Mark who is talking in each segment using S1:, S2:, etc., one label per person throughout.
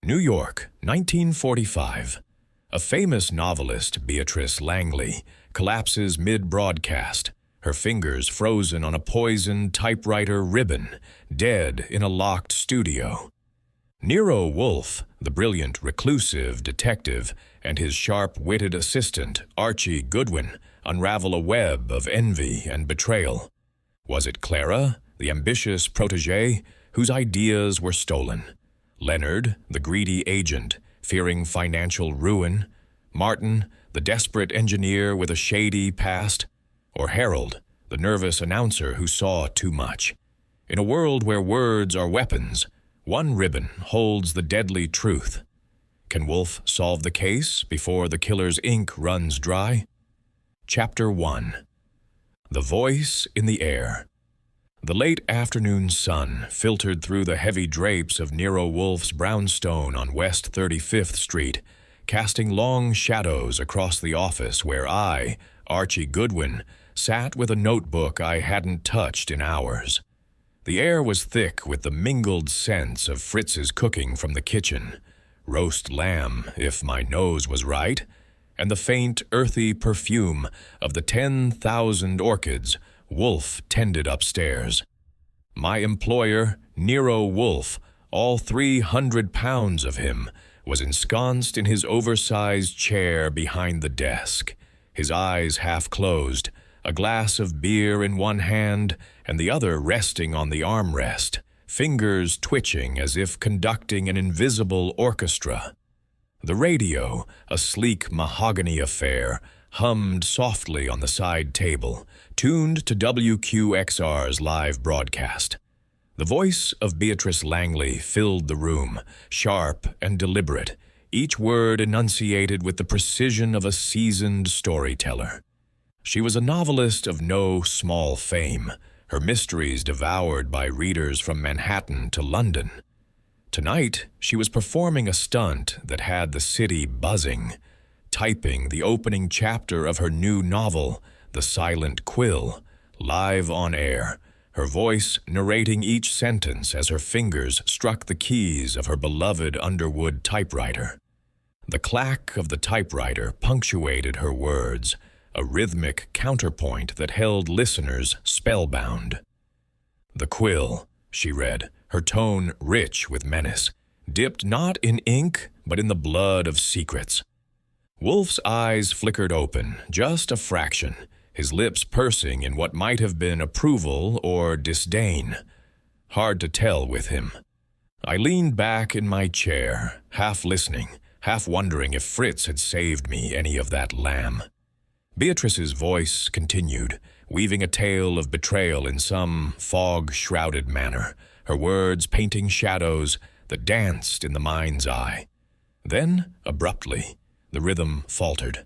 S1: New York, 1945. A famous novelist, Beatrice Langley, collapses mid-broadcast, her fingers frozen on a poisoned typewriter ribbon, dead in a locked studio. Nero Wolfe, the brilliant reclusive detective, and his sharp-witted assistant, Archie Goodwin, unravel a web of envy and betrayal. Was it Clara, the ambitious protégée, whose ideas were stolen? Leonard, the greedy agent, fearing financial ruin? Martin, the desperate engineer with a shady past? Or Harold, the nervous announcer who saw too much? In a world where words are weapons, one ribbon holds the deadly truth. Can Wolfe solve the case before the killer's ink runs dry? Chapter 1. The Voice in the Air. The late afternoon sun filtered through the heavy drapes of Nero Wolfe's brownstone on West 35th Street, casting long shadows across the office where I, Archie Goodwin, sat with a notebook I hadn't touched in hours. The air was thick with the mingled scents of Fritz's cooking from the kitchen, roast lamb, if my nose was right, and the faint, earthy perfume of the 10,000 orchids Wolfe tended upstairs. My employer, Nero Wolfe, all 300 pounds of him, was ensconced in his oversized chair behind the desk, his eyes half closed, a glass of beer in one hand and the other resting on the armrest, fingers twitching as if conducting an invisible orchestra. The radio, a sleek mahogany affair, hummed softly on the side table, tuned to WQXR's live broadcast. The voice of Beatrice Langley filled the room, sharp and deliberate, each word enunciated with the precision of a seasoned storyteller. She was a novelist of no small fame, her mysteries devoured by readers from Manhattan to London. Tonight, she was performing a stunt that had the city buzzing, typing the opening chapter of her new novel, The Silent Quill, live on air, her voice narrating each sentence as her fingers struck the keys of her beloved Underwood typewriter. The clack of the typewriter punctuated her words, a rhythmic counterpoint that held listeners spellbound. "The quill," she read, her tone rich with menace, "dipped not in ink, but in the blood of secrets." Wolfe's eyes flickered open, just a fraction, his lips pursing in what might have been approval or disdain. Hard to tell with him. I leaned back in my chair, half listening, half wondering if Fritz had saved me any of that lamb. Beatrice's voice continued, weaving a tale of betrayal in some fog-shrouded manner, her words painting shadows that danced in the mind's eye. Then, abruptly, the rhythm faltered.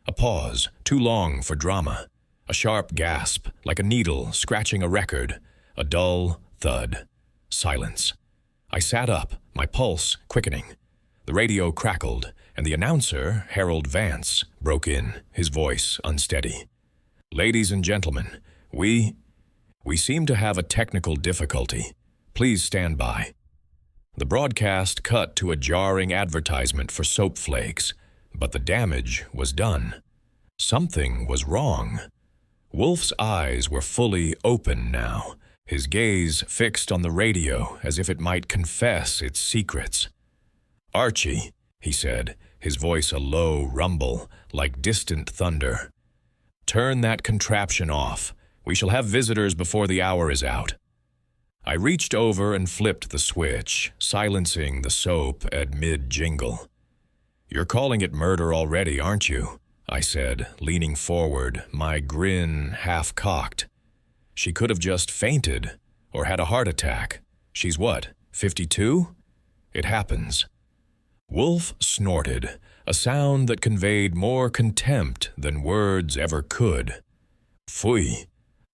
S1: A pause, too long for drama. A sharp gasp, like a needle scratching a record. A dull thud. Silence. I sat up, my pulse quickening. The radio crackled, and the announcer, Harold Vance, broke in, his voice unsteady. "Ladies and gentlemen, we seem to have a technical difficulty. Please stand by." The broadcast cut to a jarring advertisement for soap flakes, but the damage was done. Something was wrong. Wolfe's eyes were fully open now, his gaze fixed on the radio as if it might confess its secrets. "Archie," he said, his voice a low rumble, like distant thunder. "Turn that contraption off. We shall have visitors before the hour is out." I reached over and flipped the switch, silencing the soap at mid-jingle. "You're calling it murder already, aren't you?" I said, leaning forward, my grin half-cocked. She could have just fainted, or had a heart attack. She's what, 52? It happens. Wolfe snorted, a sound that conveyed more contempt than words ever could. Phooey.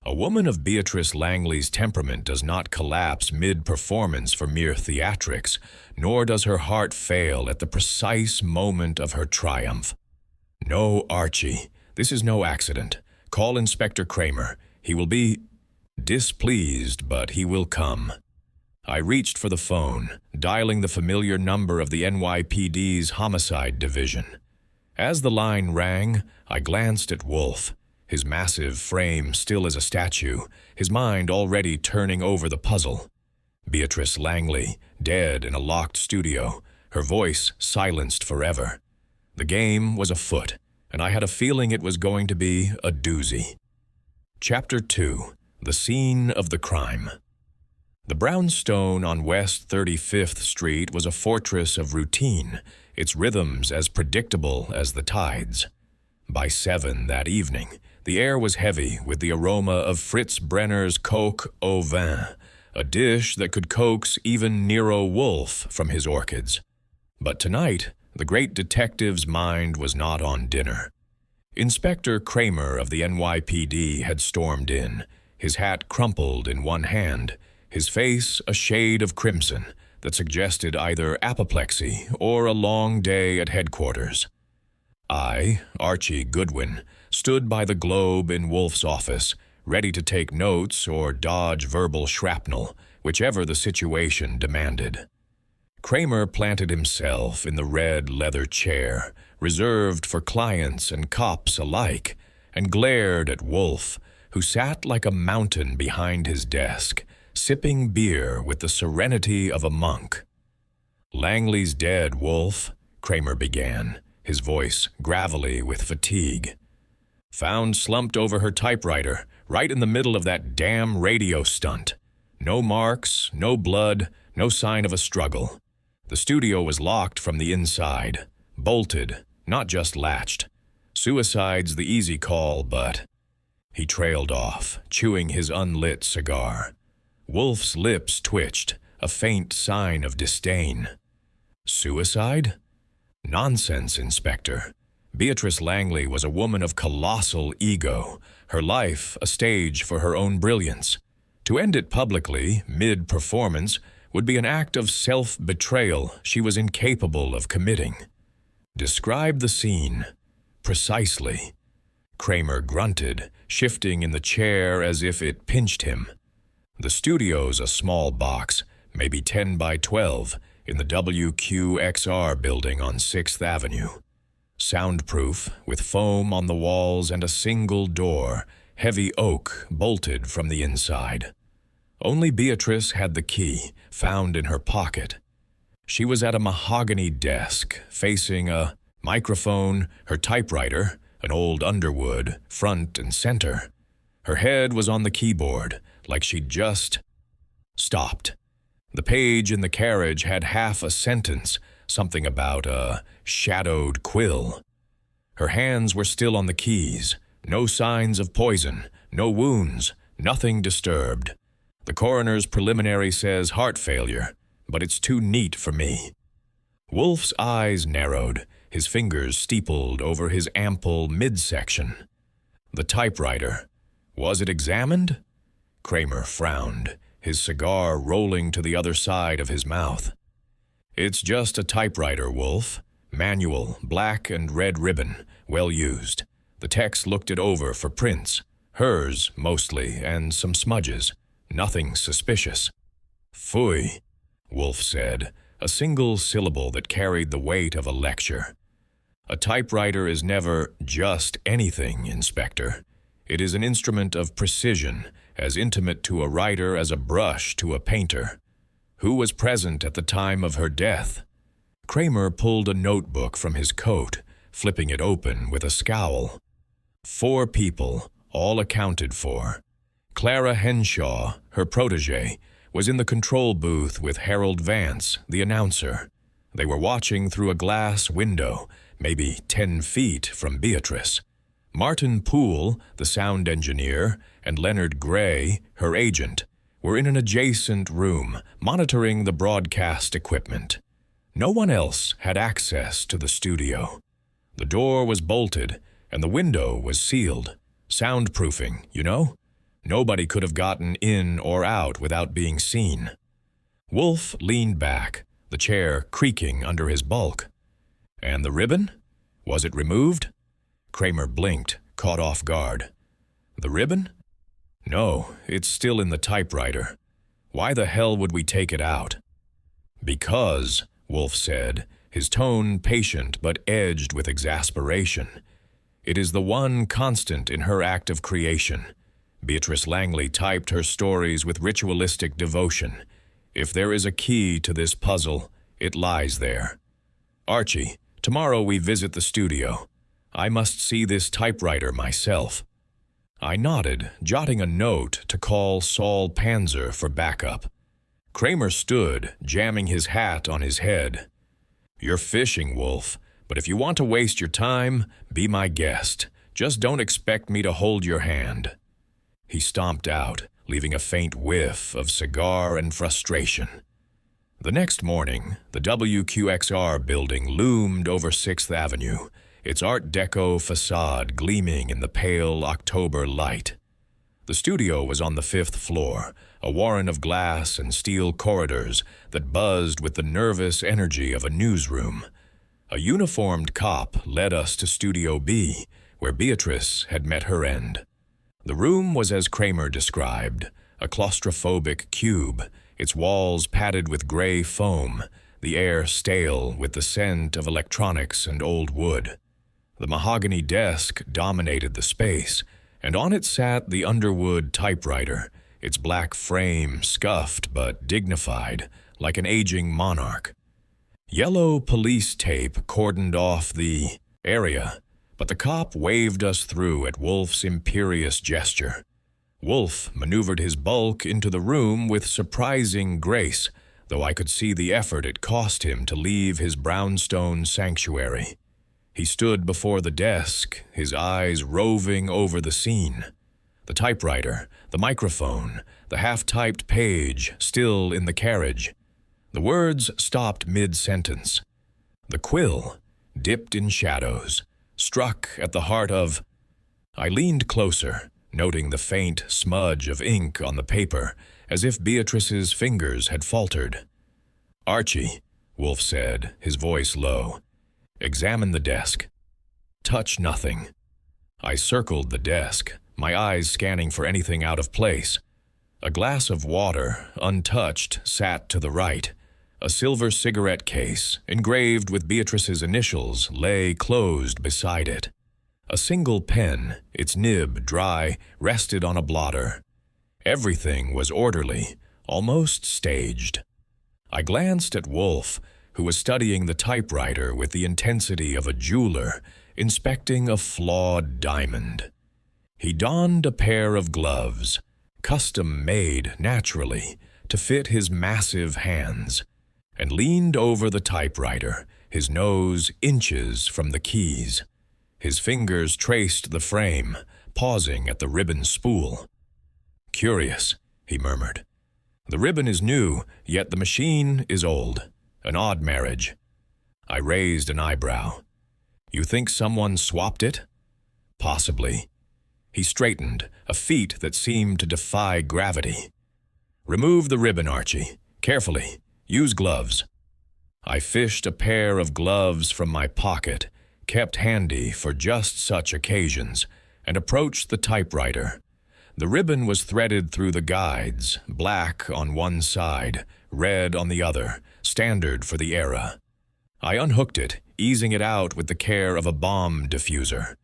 S1: A woman of Beatrice Langley's temperament does not collapse mid-performance for mere theatrics, nor does her heart fail at the precise moment of her triumph. "No, Archie, this is no accident. Call Inspector Kramer. He will be displeased, but he will come." I reached for the phone, dialing the familiar number of the NYPD's Homicide Division. As the line rang, I glanced at Wolfe, his massive frame still as a statue, his mind already turning over the puzzle. Beatrice Langley, dead in a locked studio, her voice silenced forever. The game was afoot, and I had a feeling it was going to be a doozy. Chapter 2. The Scene of the Crime. The brownstone on West 35th Street was a fortress of routine, its rhythms as predictable as the tides. By 7 that evening, the air was heavy with the aroma of Fritz Brenner's coq au vin, a dish that could coax even Nero Wolfe from his orchids. But tonight, the great detective's mind was not on dinner. Inspector Kramer of the NYPD had stormed in, his hat crumpled in one hand, his face a shade of crimson that suggested either apoplexy or a long day at headquarters. I, Archie Goodwin, stood by the globe in Wolfe's office, ready to take notes or dodge verbal shrapnel, whichever the situation demanded. Kramer planted himself in the red leather chair, reserved for clients and cops alike, and glared at Wolfe, who sat like a mountain behind his desk, sipping beer with the serenity of a monk. "Langley's dead, Wolfe," Kramer began, his voice gravelly with fatigue. "Found slumped over her typewriter, right in the middle of that damn radio stunt. No marks, no blood, no sign of a struggle. The studio was locked from the inside, bolted, not just latched. Suicide's the easy call, but—" He trailed off, chewing his unlit cigar. Wolfe's lips twitched, a faint sign of disdain. "Suicide? Nonsense, Inspector. Beatrice Langley was a woman of colossal ego, her life a stage for her own brilliance. To end it publicly, mid-performance, would be an act of self-betrayal she was incapable of committing." "Describe the scene." "Precisely." Kramer grunted, shifting in the chair as if it pinched him. "The studio's a small box, maybe 10 by 12, in the WQXR building on 6th Avenue. Soundproof, with foam on the walls and a single door, heavy oak bolted from the inside. Only Beatrice had the key, found in her pocket. She was at a mahogany desk, facing a microphone, her typewriter, an old Underwood, front and center. Her head was on the keyboard, like she'd just stopped. The page in the carriage had half a sentence, something about a shadowed quill. Her hands were still on the keys, no signs of poison, no wounds, nothing disturbed. The coroner's preliminary says heart failure, but it's too neat for me." Wolfe's eyes narrowed, his fingers steepled over his ample midsection. "The typewriter. Was it examined?" Kramer frowned, his cigar rolling to the other side of his mouth. "It's just a typewriter, Wolfe. Manual, black and red ribbon, well used. The techs looked it over for prints. Hers, mostly, and some smudges. Nothing suspicious." "Phooey," Wolfe said, a single syllable that carried the weight of a lecture. "A typewriter is never just anything, Inspector. It is an instrument of precision, as intimate to a writer as a brush to a painter. Who was present at the time of her death?" Kramer pulled a notebook from his coat, flipping it open with a scowl. 4 people, all accounted for. Clara Henshaw, her protégé, was in the control booth with Harold Vance, the announcer. They were watching through a glass window, maybe 10 feet from Beatrice. Martin Poole, the sound engineer, and Leonard Gray, her agent, were in an adjacent room, monitoring the broadcast equipment. No one else had access to the studio. The door was bolted, and the window was sealed. Soundproofing, you know? Nobody could have gotten in or out without being seen. Wolfe leaned back, the chair creaking under his bulk. "And the ribbon? Was it removed?" Kramer blinked, caught off guard. "The ribbon? No, it's still in the typewriter. Why the hell would we take it out? Because, Wolfe said, his tone patient but edged with exasperation. It is the one constant in her act of creation. Beatrice Langley typed her stories with ritualistic devotion. If there is a key to this puzzle, it lies there. Archie, tomorrow we visit the studio. I must see this typewriter myself. I nodded, jotting a note to call Saul Panzer for backup. Kramer stood, jamming his hat on his head. You're fishing, Wolfe, but if you want to waste your time, be my guest. Just don't expect me to hold your hand. He stomped out, leaving a faint whiff of cigar and frustration. The next morning, the WQXR building loomed over 6th Avenue, its Art Deco facade gleaming in the pale October light. The studio was on the 5th floor, a warren of glass and steel corridors that buzzed with the nervous energy of a newsroom. A uniformed cop led us to Studio B, where Beatrice had met her end. The room was as Kramer described, a claustrophobic cube, its walls padded with gray foam, the air stale with the scent of electronics and old wood. The mahogany desk dominated the space, and on it sat the Underwood typewriter, its black frame scuffed but dignified, like an aging monarch. Yellow police tape cordoned off the area, but the cop waved us through at Wolfe's imperious gesture. Wolfe maneuvered his bulk into the room with surprising grace, though I could see the effort it cost him to leave his brownstone sanctuary. He stood before the desk, his eyes roving over the scene. The typewriter, the microphone, the half-typed page still in the carriage. The words stopped mid-sentence. The quill, dipped in shadows, struck at the heart of... I leaned closer, noting the faint smudge of ink on the paper, as if Beatrice's fingers had faltered. Archie, Wolfe said, his voice low. Examine the desk. Touch nothing. I circled the desk, my eyes scanning for anything out of place. A glass of water, untouched, sat to the right. A silver cigarette case, engraved with Beatrice's initials, lay closed beside it. A single pen, its nib dry, rested on a blotter. Everything was orderly, almost staged. I glanced at Wolfe, who was studying the typewriter with the intensity of a jeweler, inspecting a flawed diamond. He donned a pair of gloves, custom-made naturally, to fit his massive hands, and leaned over the typewriter, his nose inches from the keys. His fingers traced the frame, pausing at the ribbon spool. Curious, he murmured. The ribbon is new, yet the machine is old. An odd marriage. I raised an eyebrow. You think someone swapped it? Possibly. He straightened, a feat that seemed to defy gravity. Remove the ribbon, Archie. Carefully. Use gloves. I fished a pair of gloves from my pocket, kept handy for just such occasions, and approached the typewriter. The ribbon was threaded through the guides, black on one side, red on the other, standard for the era. I unhooked it, easing it out with the care of a bomb diffuser.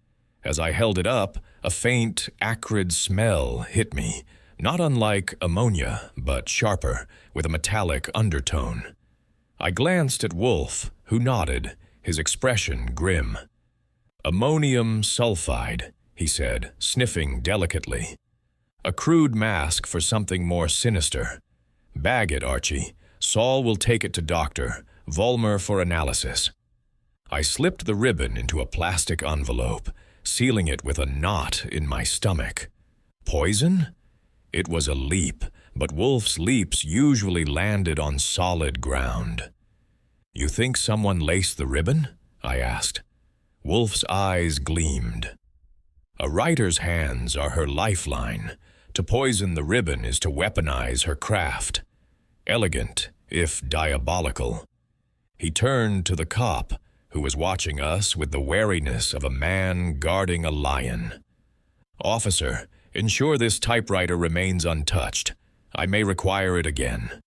S1: As I held it up, a faint, acrid smell hit me, not unlike ammonia, but sharper, with a metallic undertone. I glanced at Wolfe, who nodded, his expression grim. Ammonium sulfide, he said, sniffing delicately. A crude mask for something more sinister. Bag it, Archie. Saul will take it to Dr. Vollmer for analysis. I slipped the ribbon into a plastic envelope, sealing it with a knot in my stomach. Poison? It was a leap, but Wolfe's leaps usually landed on solid ground. You think someone laced the ribbon? I asked. Wolfe's eyes gleamed. A writer's hands are her lifeline. To poison the ribbon is to weaponize her craft. Elegant, if diabolical. He turned to the cop, who was watching us with the wariness of a man guarding a lion. Officer, ensure this typewriter remains untouched. I may require it again."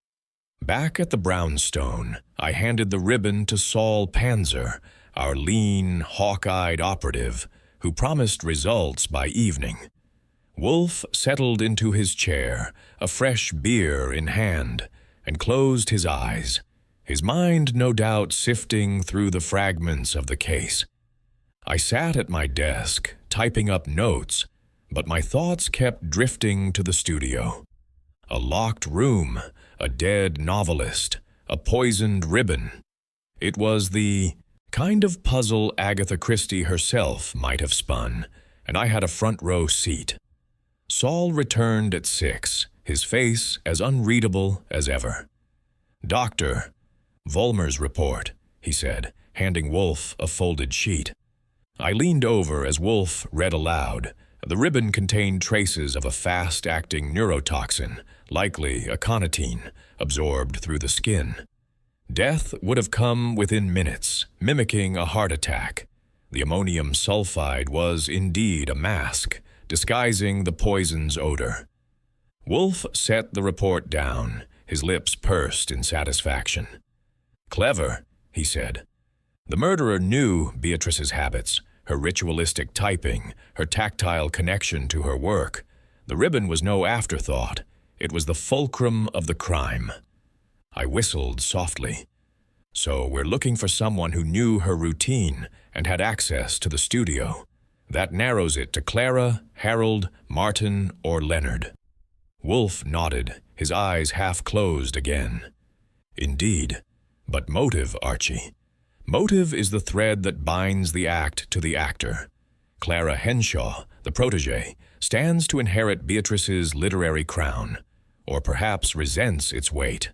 S1: Back at the brownstone, I handed the ribbon to Saul Panzer, our lean, hawk-eyed operative, who promised results by evening. Wolfe settled into his chair, a fresh beer in hand, and closed his eyes, his mind no doubt sifting through the fragments of the case. I sat at my desk, typing up notes, but my thoughts kept drifting to the studio. A locked room, a dead novelist, a poisoned ribbon. It was the kind of puzzle Agatha Christie herself might have spun, and I had a front-row seat. Saul returned at 6, his face as unreadable as ever. "Doctor, Vollmer's report," he said, handing Wolfe a folded sheet. I leaned over as Wolfe read aloud. The ribbon contained traces of a fast-acting neurotoxin, likely aconitine, absorbed through the skin. Death would have come within minutes, mimicking a heart attack. The ammonium sulfide was indeed a mask, disguising the poison's odor. Wolfe set the report down, his lips pursed in satisfaction. "Clever," he said. The murderer knew Beatrice's habits, her ritualistic typing, her tactile connection to her work. The ribbon was no afterthought. It was the fulcrum of the crime. I whistled softly. "So we're looking for someone who knew her routine and had access to the studio. That narrows it to Clara, Harold, Martin, or Leonard." Wolfe nodded, his eyes half closed again. "Indeed. But motive, Archie. Motive is the thread that binds the act to the actor. Clara Henshaw, the protégée, stands to inherit Beatrice's literary crown, or perhaps resents its weight.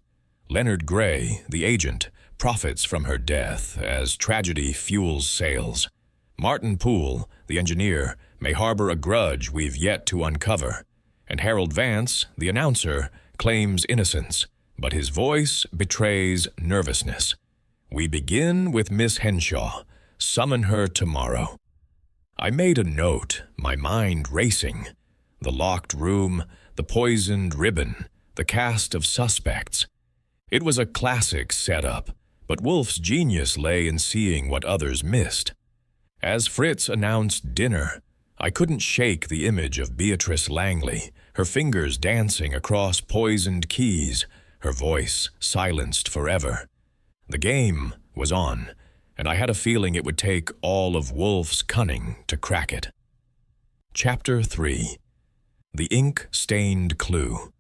S1: Leonard Gray, the agent, profits from her death as tragedy fuels sales. Martin Poole, the engineer, may harbor a grudge we've yet to uncover. And Harold Vance, the announcer, claims innocence, but his voice betrays nervousness. We begin with Miss Henshaw. Summon her tomorrow." I made a note, my mind racing. The locked room, the poisoned ribbon, the cast of suspects. It was a classic setup, but Wolfe's genius lay in seeing what others missed. As Fritz announced dinner, I couldn't shake the image of Beatrice Langley, her fingers dancing across poisoned keys, her voice silenced forever. The game was on, and I had a feeling it would take all of Wolfe's cunning to crack it. Chapter 3. The Ink-Stained Clue.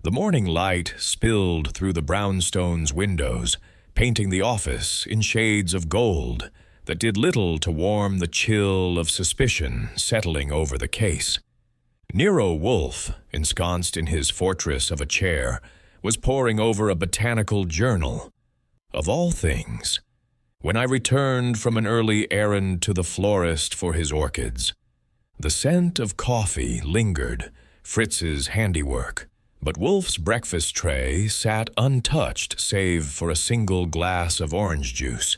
S1: The morning light spilled through the brownstone's windows, painting the office in shades of gold that did little to warm the chill of suspicion settling over the case. Nero Wolfe, ensconced in his fortress of a chair, was poring over a botanical journal. Of all things, when I returned from an early errand to the florist for his orchids, the scent of coffee lingered, Fritz's handiwork, but Wolfe's breakfast tray sat untouched save for a single glass of orange juice.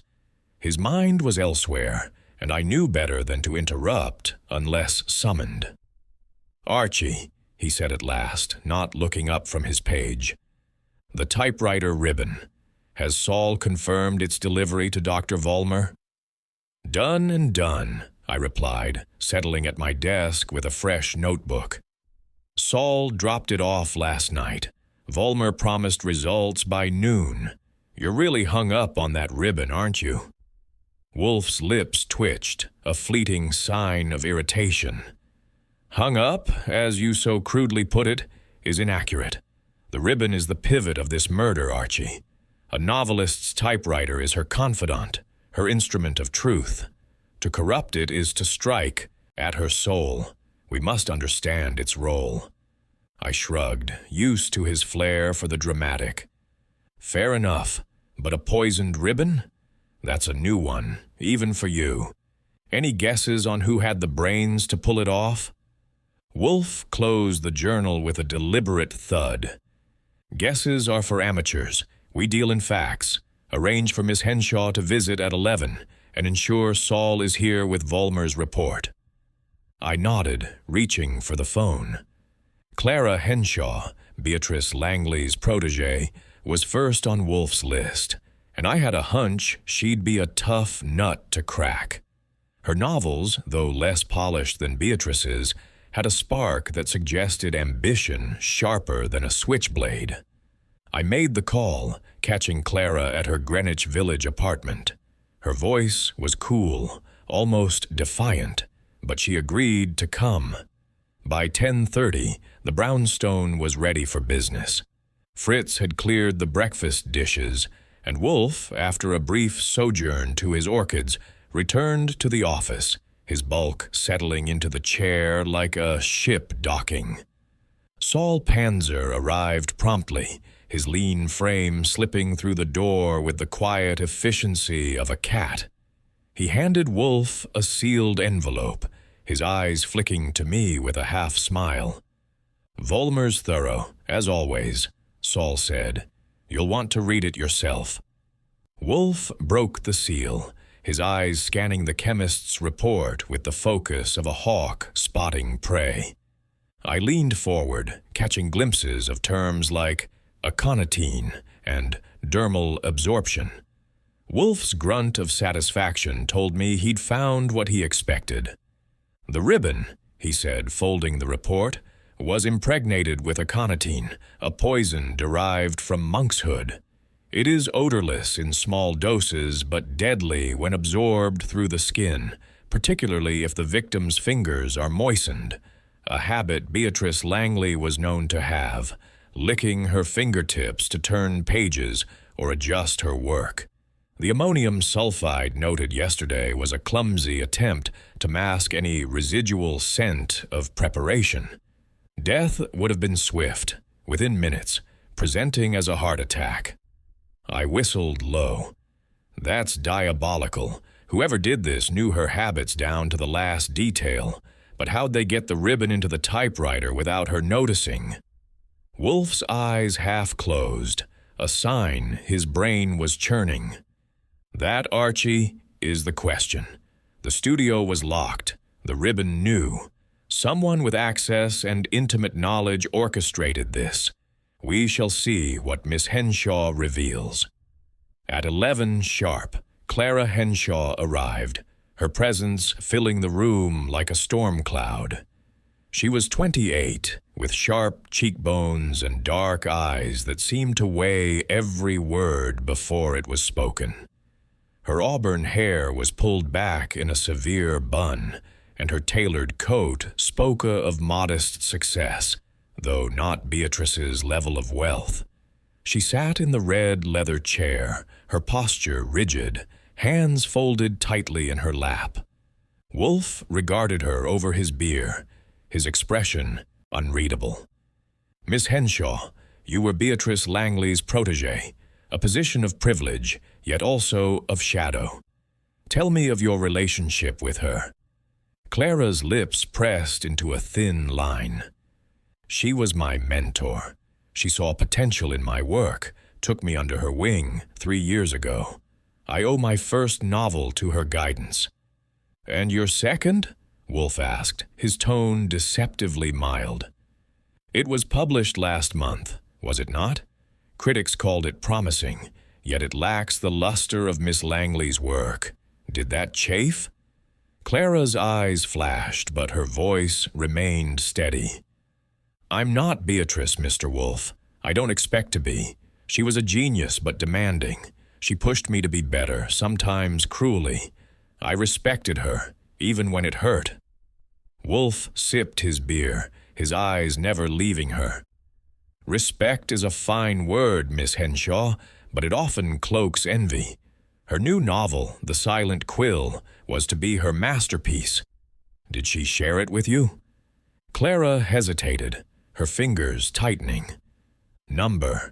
S1: His mind was elsewhere, and I knew better than to interrupt unless summoned. "Archie," he said at last, not looking up from his page. "The typewriter ribbon. Has Saul confirmed its delivery to Dr. Vollmer?" "Done and done," I replied, settling at my desk with a fresh notebook. "Saul dropped it off last night. Vollmer promised results by noon. You're really hung up on that ribbon, aren't you?" Wolfe's lips twitched, a fleeting sign of irritation. "Hung up, as you so crudely put it, is inaccurate. The ribbon is the pivot of this murder, Archie. A novelist's typewriter is her confidant, her instrument of truth. To corrupt it is to strike at her soul. We must understand its role." I shrugged, used to his flair for the dramatic. "Fair enough, but a poisoned ribbon? That's a new one, even for you. Any guesses on who had the brains to pull it off?" Wolfe closed the journal with a deliberate thud. "Guesses are for amateurs. We deal in facts. Arrange for Miss Henshaw to visit at 11 and ensure Saul is here with Vollmer's report." I nodded, reaching for the phone. Clara Henshaw, Beatrice Langley's protege, was first on Wolfe's list, and I had a hunch she'd be a tough nut to crack. Her novels, though less polished than Beatrice's, had a spark that suggested ambition sharper than a switchblade. I made the call, catching Clara at her Greenwich Village apartment. Her voice was cool, almost defiant, but she agreed to come. By 10:30, the brownstone was ready for business. Fritz had cleared the breakfast dishes, and Wolfe, after a brief sojourn to his orchids, returned to the office, his bulk settling into the chair like a ship docking. Saul Panzer arrived promptly, his lean frame slipping through the door with the quiet efficiency of a cat. He handed Wolfe a sealed envelope, his eyes flicking to me with a half-smile. "Vollmer's thorough, as always," Saul said. "You'll want to read it yourself." Wolfe broke the seal, his eyes scanning the chemist's report with the focus of a hawk spotting prey. I leaned forward, catching glimpses of terms like aconitine and dermal absorption. Wolfe's grunt of satisfaction told me he'd found what he expected. "The ribbon," he said, folding the report, "was impregnated with aconitine, a poison derived from monkshood. It is odorless in small doses but deadly when absorbed through the skin, particularly if the victim's fingers are moistened, a habit Beatrice Langley was known to have, licking her fingertips to turn pages or adjust her work. The ammonium sulfide noted yesterday was a clumsy attempt to mask any residual scent of preparation. Death would have been swift, within minutes, presenting as a heart attack." I whistled low. "That's diabolical. Whoever did this knew her habits down to the last detail, but how'd they get the ribbon into the typewriter without her noticing?" Wolfe's eyes half closed, a sign his brain was churning. "That, Archie, is the question. The studio was locked. The ribbon knew. Someone with access and intimate knowledge orchestrated this. We shall see what Miss Henshaw reveals." At 11 sharp, Clara Henshaw arrived, her presence filling the room like a storm cloud. She was 28, with sharp cheekbones and dark eyes that seemed to weigh every word before it was spoken. Her auburn hair was pulled back in a severe bun, and her tailored coat spoke of modest success, though not Beatrice's level of wealth. She sat in the red leather chair, her posture rigid, hands folded tightly in her lap. Wolfe regarded her over his beer, his expression unreadable. "Miss Henshaw, you were Beatrice Langley's protege, a position of privilege, yet also of shadow. Tell me of your relationship with her." Clara's lips pressed into a thin line. "She was my mentor. She saw potential in my work, took me under her wing 3 years ago. I owe my first novel to her guidance." "And your second?" Wolfe asked, his tone deceptively mild. "It was published last month, was it not? Critics called it promising, yet it lacks the luster of Miss Langley's work. Did that chafe?" Clara's eyes flashed, but her voice remained steady. "I'm not Beatrice, Mr. Wolfe. I don't expect to be. She was a genius, but demanding. She pushed me to be better, sometimes cruelly. I respected her, even when it hurt." Wolfe sipped his beer, his eyes never leaving her. "Respect is a fine word, Miss Henshaw, but it often cloaks envy. Her new novel, The Silent Quill, was to be her masterpiece. Did she share it with you?" Clara hesitated, her fingers tightening. "Number."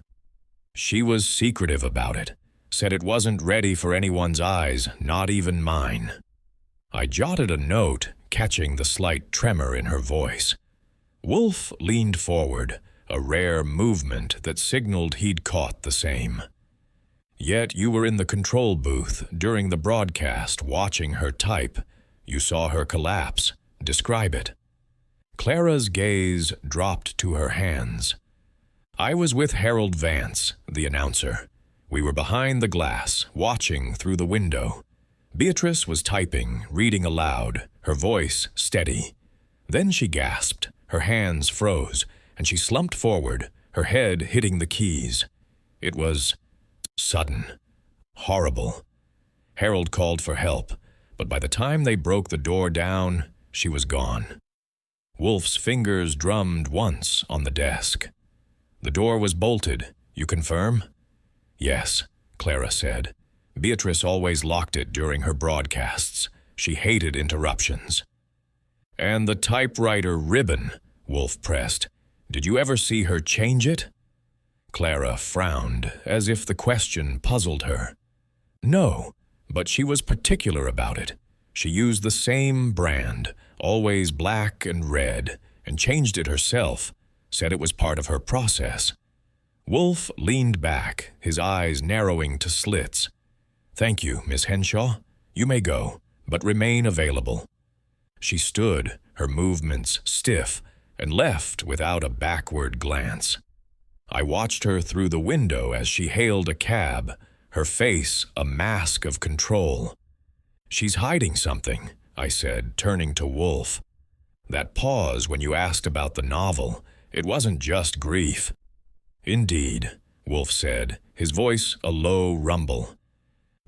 S1: "She was secretive about it, said it wasn't ready for anyone's eyes, not even mine." I jotted a note, catching the slight tremor in her voice. Wolfe leaned forward, a rare movement that signaled he'd caught the same. "Yet you were in the control booth during the broadcast watching her type. You saw her collapse. Describe it." Clara's gaze dropped to her hands. I was with Harold Vance, the announcer. We were behind the glass, watching through the window. Beatrice was typing, reading aloud, her voice steady. Then she gasped, her hands froze, and she slumped forward, her head hitting the keys. It was sudden, horrible. Harold called for help, but by the time they broke the door down, she was gone. Wolfe's fingers drummed once on the desk. The door was bolted, you confirm? Yes, Clara said. Beatrice always locked it during her broadcasts. She hated interruptions. And the typewriter ribbon, Wolfe pressed. Did you ever see her change it? Clara frowned, as if the question puzzled her. No, but she was particular about it. She used the same brand, always black and red, and changed it herself, said it was part of her process. Wolfe leaned back, his eyes narrowing to slits. Thank you, Miss Henshaw. You may go, but remain available. She stood, her movements stiff, and left without a backward glance. I watched her through the window as she hailed a cab, her face a mask of control. She's hiding something, I said, turning to Wolfe. That pause when you asked about the novel, it wasn't just grief. Indeed, Wolfe said, his voice a low rumble.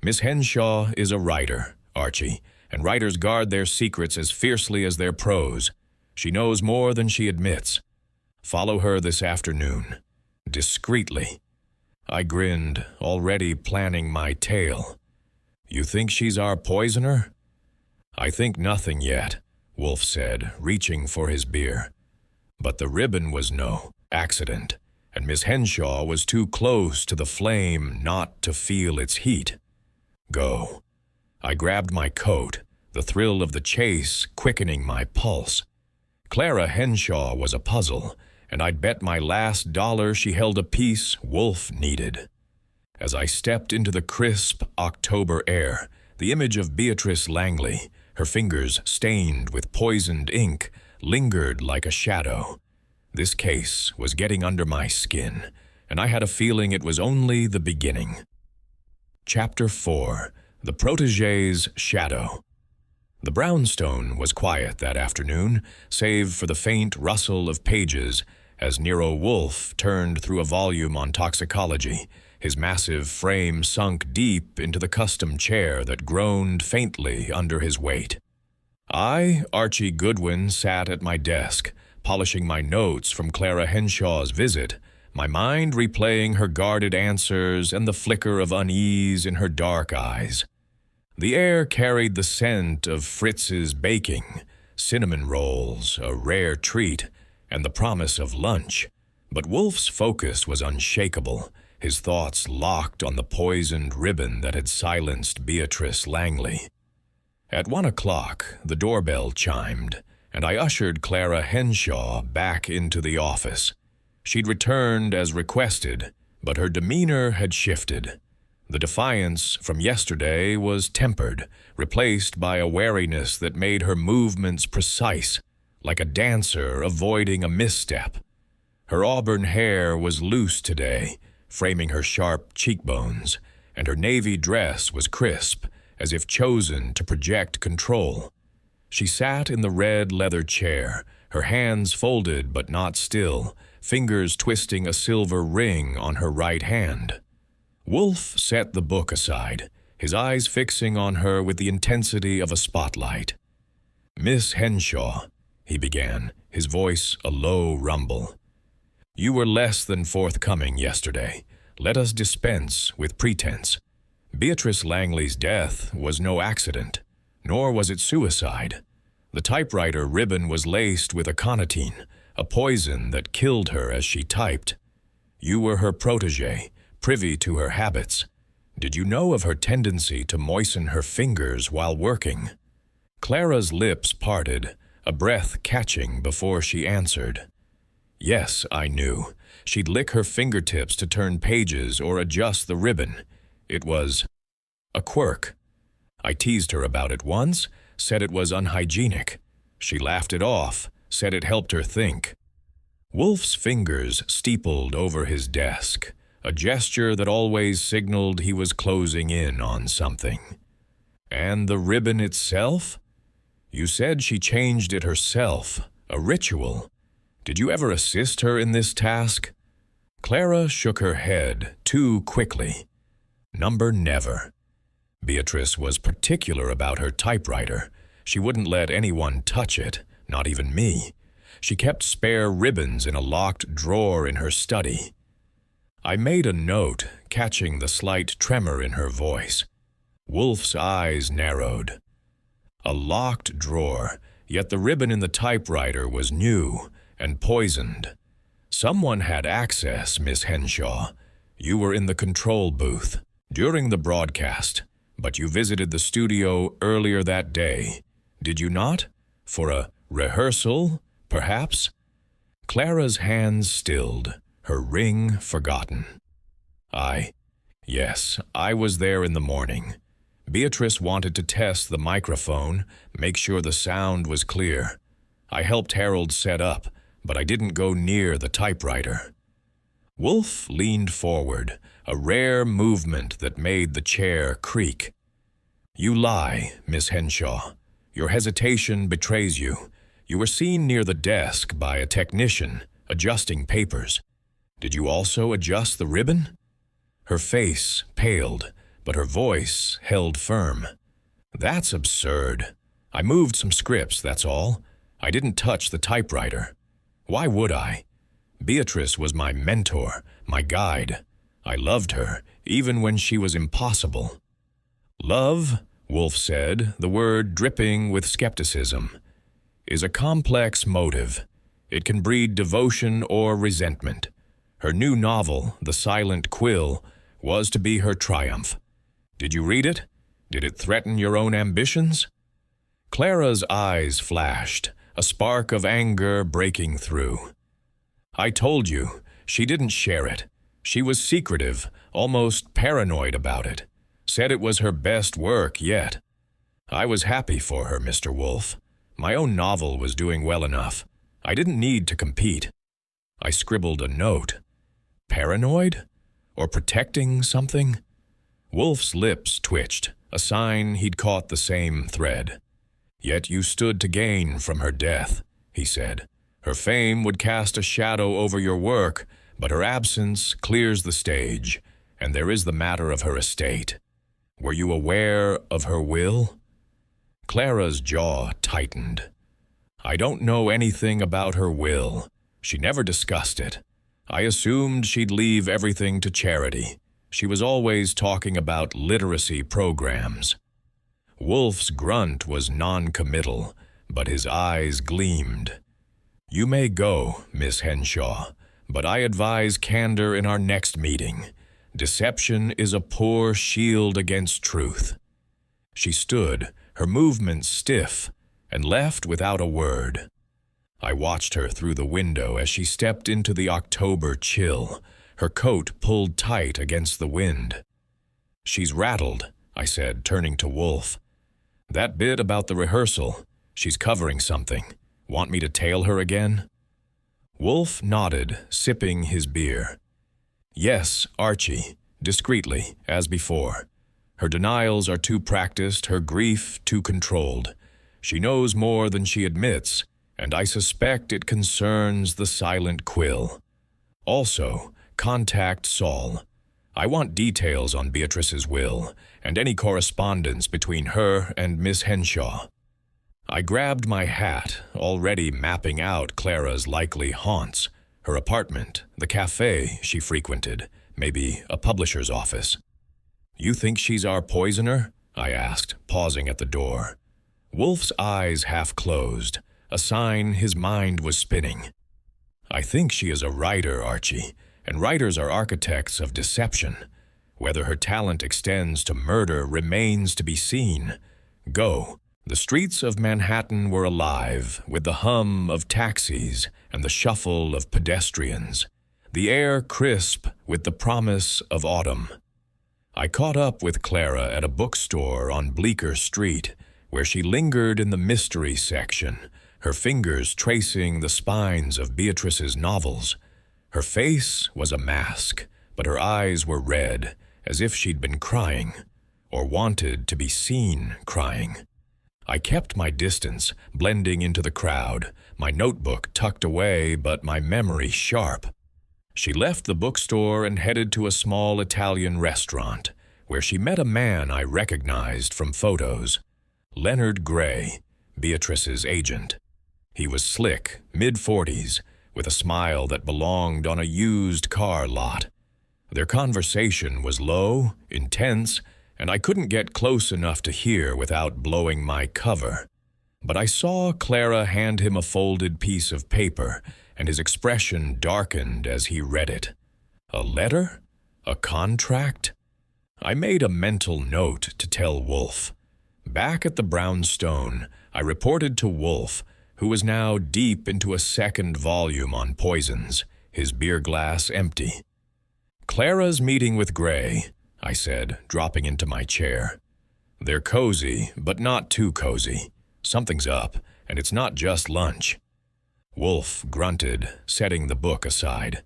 S1: Miss Henshaw is a writer, Archie, and writers guard their secrets as fiercely as their prose. She knows more than she admits. Follow her this afternoon. Discreetly. I grinned, already planning my tale. You think she's our poisoner? I think nothing yet, Wolfe said, reaching for his beer. But the ribbon was no accident, and Miss Henshaw was too close to the flame not to feel its heat. Go. I grabbed my coat, the thrill of the chase quickening my pulse. Clara Henshaw was a puzzle, and I'd bet my last dollar she held a piece Wolfe needed. As I stepped into the crisp October air, the image of Beatrice Langley, her fingers stained with poisoned ink, lingered like a shadow. This case was getting under my skin, and I had a feeling it was only the beginning. Chapter 4. The Protégé's Shadow. The brownstone was quiet that afternoon, save for the faint rustle of pages as Nero Wolfe turned through a volume on toxicology, his massive frame sunk deep into the custom chair that groaned faintly under his weight. I, Archie Goodwin, sat at my desk, polishing my notes from Clara Henshaw's visit, my mind replaying her guarded answers and the flicker of unease in her dark eyes. The air carried the scent of Fritz's baking, cinnamon rolls, a rare treat, and the promise of lunch. But Wolfe's focus was unshakable, his thoughts locked on the poisoned ribbon that had silenced Beatrice Langley. At 1 o'clock, the doorbell chimed, and I ushered Clara Henshaw back into the office. She'd returned as requested, but her demeanor had shifted. The defiance from yesterday was tempered, replaced by a wariness that made her movements precise, like a dancer avoiding a misstep. Her auburn hair was loose today, framing her sharp cheekbones, and her navy dress was crisp, as if chosen to project control. She sat in the red leather chair, her hands folded but not still, fingers twisting a silver ring on her right hand. Wolfe set the book aside, his eyes fixing on her with the intensity of a spotlight. Miss Henshaw, he began, his voice a low rumble. You were less than forthcoming yesterday. Let us dispense with pretense. Beatrice Langley's death was no accident, nor was it suicide. The typewriter ribbon was laced with aconitine, a poison that killed her as she typed. You were her protégé, privy to her habits. Did you know of her tendency to moisten her fingers while working? Clara's lips parted, a breath catching before she answered. Yes, I knew. She'd lick her fingertips to turn pages or adjust the ribbon. It was a quirk. I teased her about it once, said it was unhygienic. She laughed it off, said it helped her think. Wolfe's fingers steepled over his desk, a gesture that always signaled he was closing in on something. And the ribbon itself? You said she changed it herself, a ritual. Did you ever assist her in this task? Clara shook her head too quickly. Never. Beatrice was particular about her typewriter. She wouldn't let anyone touch it, not even me. She kept spare ribbons in a locked drawer in her study. I made a note, catching the slight tremor in her voice. Wolfe's eyes narrowed. A locked drawer, yet the ribbon in the typewriter was new and poisoned. Someone had access, Miss Henshaw. You were in the control booth during the broadcast, but you visited the studio earlier that day. Did you not? For a rehearsal, perhaps? Clara's hands stilled, her ring forgotten. Yes, I was there in the morning. Beatrice wanted to test the microphone, make sure the sound was clear. I helped Harold set up, but I didn't go near the typewriter. Wolfe leaned forward, a rare movement that made the chair creak. You lie, Miss Henshaw. Your hesitation betrays you. You were seen near the desk by a technician, adjusting papers. Did you also adjust the ribbon? Her face paled, but her voice held firm. That's absurd. I moved some scripts, that's all. I didn't touch the typewriter. Why would I? Beatrice was my mentor, my guide. I loved her, even when she was impossible. Love, Wolfe said, the word dripping with skepticism, is a complex motive. It can breed devotion or resentment. Her new novel, The Silent Quill, was to be her triumph. Did you read it? Did it threaten your own ambitions? Clara's eyes flashed, a spark of anger breaking through. I told you, she didn't share it. She was secretive, almost paranoid about it. Said it was her best work yet. I was happy for her, Mr. Wolfe. My own novel was doing well enough. I didn't need to compete. I scribbled a note. Paranoid? Or protecting something? Wolfe's lips twitched, a sign he'd caught the same thread. Yet you stood to gain from her death, he said. Her fame would cast a shadow over your work, but her absence clears the stage, and there is the matter of her estate. Were you aware of her will? Clara's jaw tightened. I don't know anything about her will. She never discussed it. I assumed she'd leave everything to charity. She was always talking about literacy programs. Wolfe's grunt was non-committal, but his eyes gleamed. You may go, Miss Henshaw, but I advise candor in our next meeting. Deception is a poor shield against truth. She stood, her movements stiff, and left without a word. I watched her through the window as she stepped into the October chill, her coat pulled tight against the wind. She's rattled, I said, turning to Wolfe. That bit about the rehearsal, she's covering something. Want me to tail her again? Wolfe nodded, sipping his beer. Yes, Archie, discreetly, as before. Her denials are too practiced, her grief too controlled. She knows more than she admits, and I suspect it concerns the silent quill. Also, contact Saul. I want details on Beatrice's will, and any correspondence between her and Miss Henshaw. I grabbed my hat, already mapping out Clara's likely haunts, her apartment, the cafe she frequented, maybe a publisher's office. You think she's our poisoner? I asked, pausing at the door. Wolfe's eyes half closed, a sign his mind was spinning. I think she is a writer, Archie, and writers are architects of deception. Whether her talent extends to murder remains to be seen. Go. The streets of Manhattan were alive with the hum of taxis and the shuffle of pedestrians, the air crisp with the promise of autumn. I caught up with Clara at a bookstore on Bleecker Street, where she lingered in the mystery section, her fingers tracing the spines of Beatrice's novels. Her face was a mask, but her eyes were red, as if she'd been crying, or wanted to be seen crying. I kept my distance, blending into the crowd, my notebook tucked away but my memory sharp. She left the bookstore and headed to a small Italian restaurant, where she met a man I recognized from photos. Leonard Gray, Beatrice's agent. He was slick, mid-40s, with a smile that belonged on a used car lot. Their conversation was low, intense, and I couldn't get close enough to hear without blowing my cover. But I saw Clara hand him a folded piece of paper, and his expression darkened as he read it. A letter? A contract? I made a mental note to tell Wolfe. Back at the Brownstone, I reported to Wolfe, who was now deep into a second volume on poisons, his beer glass empty. "Clara's meeting with Gray," I said, dropping into my chair. "They're cozy, but not too cozy. Something's up, and it's not just lunch." Wolfe grunted, setting the book aside.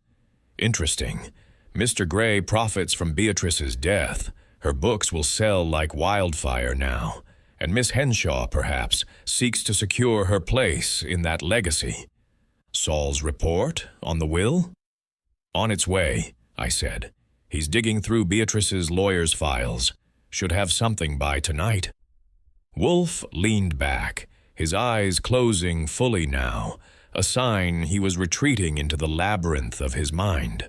S1: "Interesting. Mr. Gray profits from Beatrice's death. Her books will sell like wildfire now, and Miss Henshaw, perhaps, seeks to secure her place in that legacy." "Saul's report on the will?" "On its way," I said. "He's digging through Beatrice's lawyer's files. Should have something by tonight." Wolfe leaned back, his eyes closing fully now, a sign he was retreating into the labyrinth of his mind.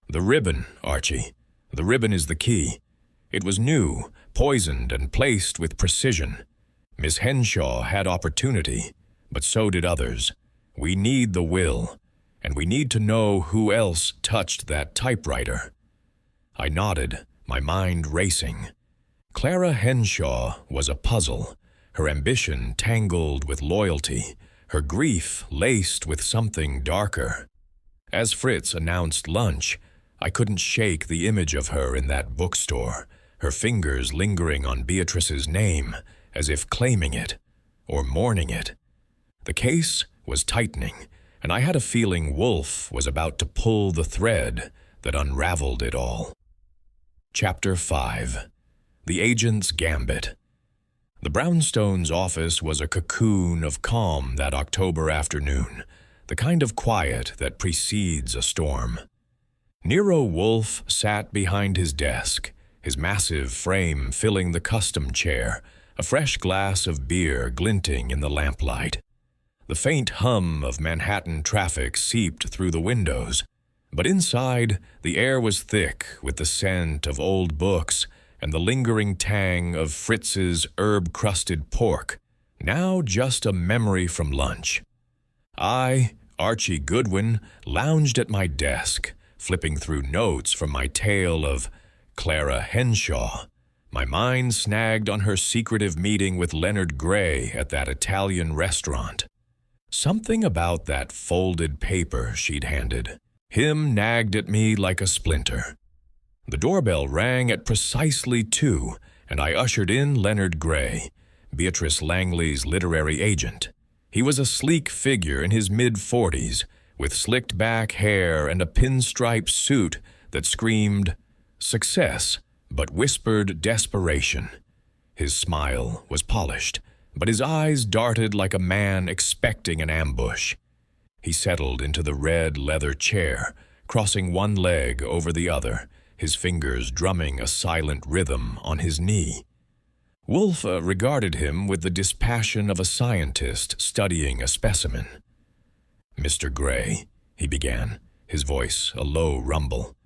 S1: "The ribbon, Archie. The ribbon is the key. It was new, poisoned, and placed with precision. Miss Henshaw had opportunity, but so did others. We need the will, and we need to know who else touched that typewriter." I nodded, my mind racing. Clara Henshaw was a puzzle, her ambition tangled with loyalty, her grief laced with something darker. As Fritz announced lunch, I couldn't shake the image of her in that bookstore, her fingers lingering on Beatrice's name, as if claiming it, or mourning it. The case was tightening, and I had a feeling Wolfe was about to pull the thread that unraveled it all. Chapter 5. The Agent's Gambit. The Brownstones' office was a cocoon of calm that October afternoon, the kind of quiet that precedes a storm. Nero Wolfe sat behind his desk, his massive frame filling the custom chair, a fresh glass of beer glinting in the lamplight. The faint hum of Manhattan traffic seeped through the windows, but inside the air was thick with the scent of old books and the lingering tang of Fritz's herb-crusted pork, now just a memory from lunch. I, Archie Goodwin, lounged at my desk, flipping through notes from my tale of Clara Henshaw, my mind snagged on her secretive meeting with Leonard Gray at that Italian restaurant. Something about that folded paper she'd handed him nagged at me like a splinter. The doorbell rang at precisely 2, and I ushered in Leonard Gray, Beatrice Langley's literary agent. He was a sleek figure in his mid-40s, with slicked-back hair and a pinstripe suit that screamed success, but whispered desperation. His smile was polished, but his eyes darted like a man expecting an ambush. He settled into the red leather chair, crossing one leg over the other, his fingers drumming a silent rhythm on his knee. Wolfe regarded him with the dispassion of a scientist studying a specimen. "Mr. Gray," he began, his voice a low rumble,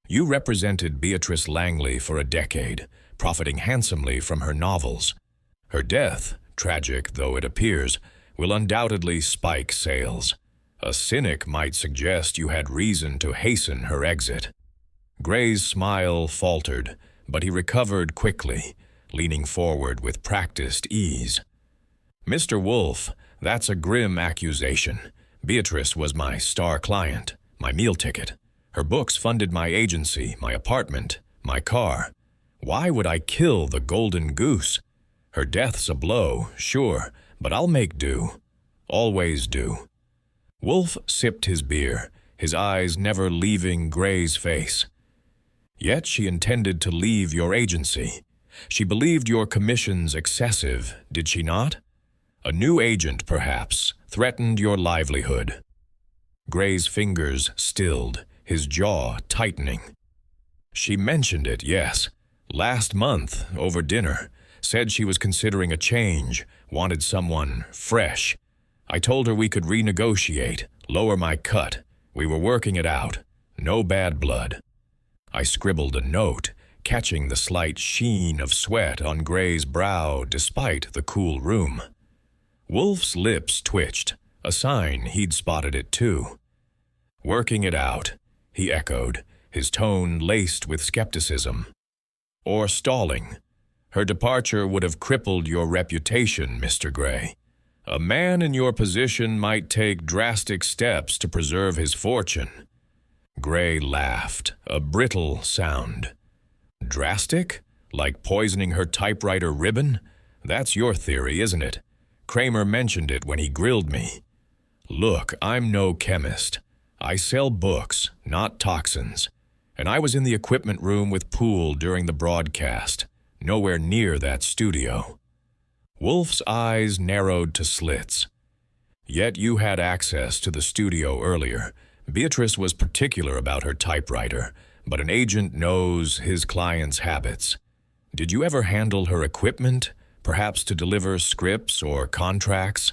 S1: "you represented Beatrice Langley for a decade, profiting handsomely from her novels. Her death, tragic though it appears, will undoubtedly spike sales. A cynic might suggest you had reason to hasten her exit." Gray's smile faltered, but he recovered quickly, leaning forward with practiced ease. "Mr. Wolfe, that's a grim accusation. Beatrice was my star client, my meal ticket. Her books funded my agency, my apartment, my car. Why would I kill the golden goose? Her death's a blow, sure, but I'll make do. Always do. Wolfe sipped his beer, his eyes never leaving Gray's face. Yet she intended to leave your agency. She believed your commissions excessive, did she not? A new agent, perhaps, threatened your livelihood. Gray's fingers stilled, his jaw tightening. She mentioned it, yes. Last month, over dinner, said she was considering a change, wanted someone fresh. I told her we could renegotiate, lower my cut. We were working it out. No bad blood. I scribbled a note, catching the slight sheen of sweat on Gray's brow despite the cool room. Wolfe's lips twitched, a sign he'd spotted it too. Working it out, he echoed, his tone laced with skepticism. Or stalling. Her departure would have crippled your reputation, Mr. Gray. A man in your position might take drastic steps to preserve his fortune. Gray laughed, a brittle sound. Drastic? Like poisoning her typewriter ribbon? That's your theory, isn't it? Kramer mentioned it when he grilled me. Look, I'm no chemist. I sell books, not toxins. And I was in the equipment room with Poole during the broadcast, nowhere near that studio. Wolfe's eyes narrowed to slits. Yet you had access to the studio earlier. Beatrice was particular about her typewriter, but an agent knows his client's habits. Did you ever handle her equipment, perhaps to deliver scripts or contracts?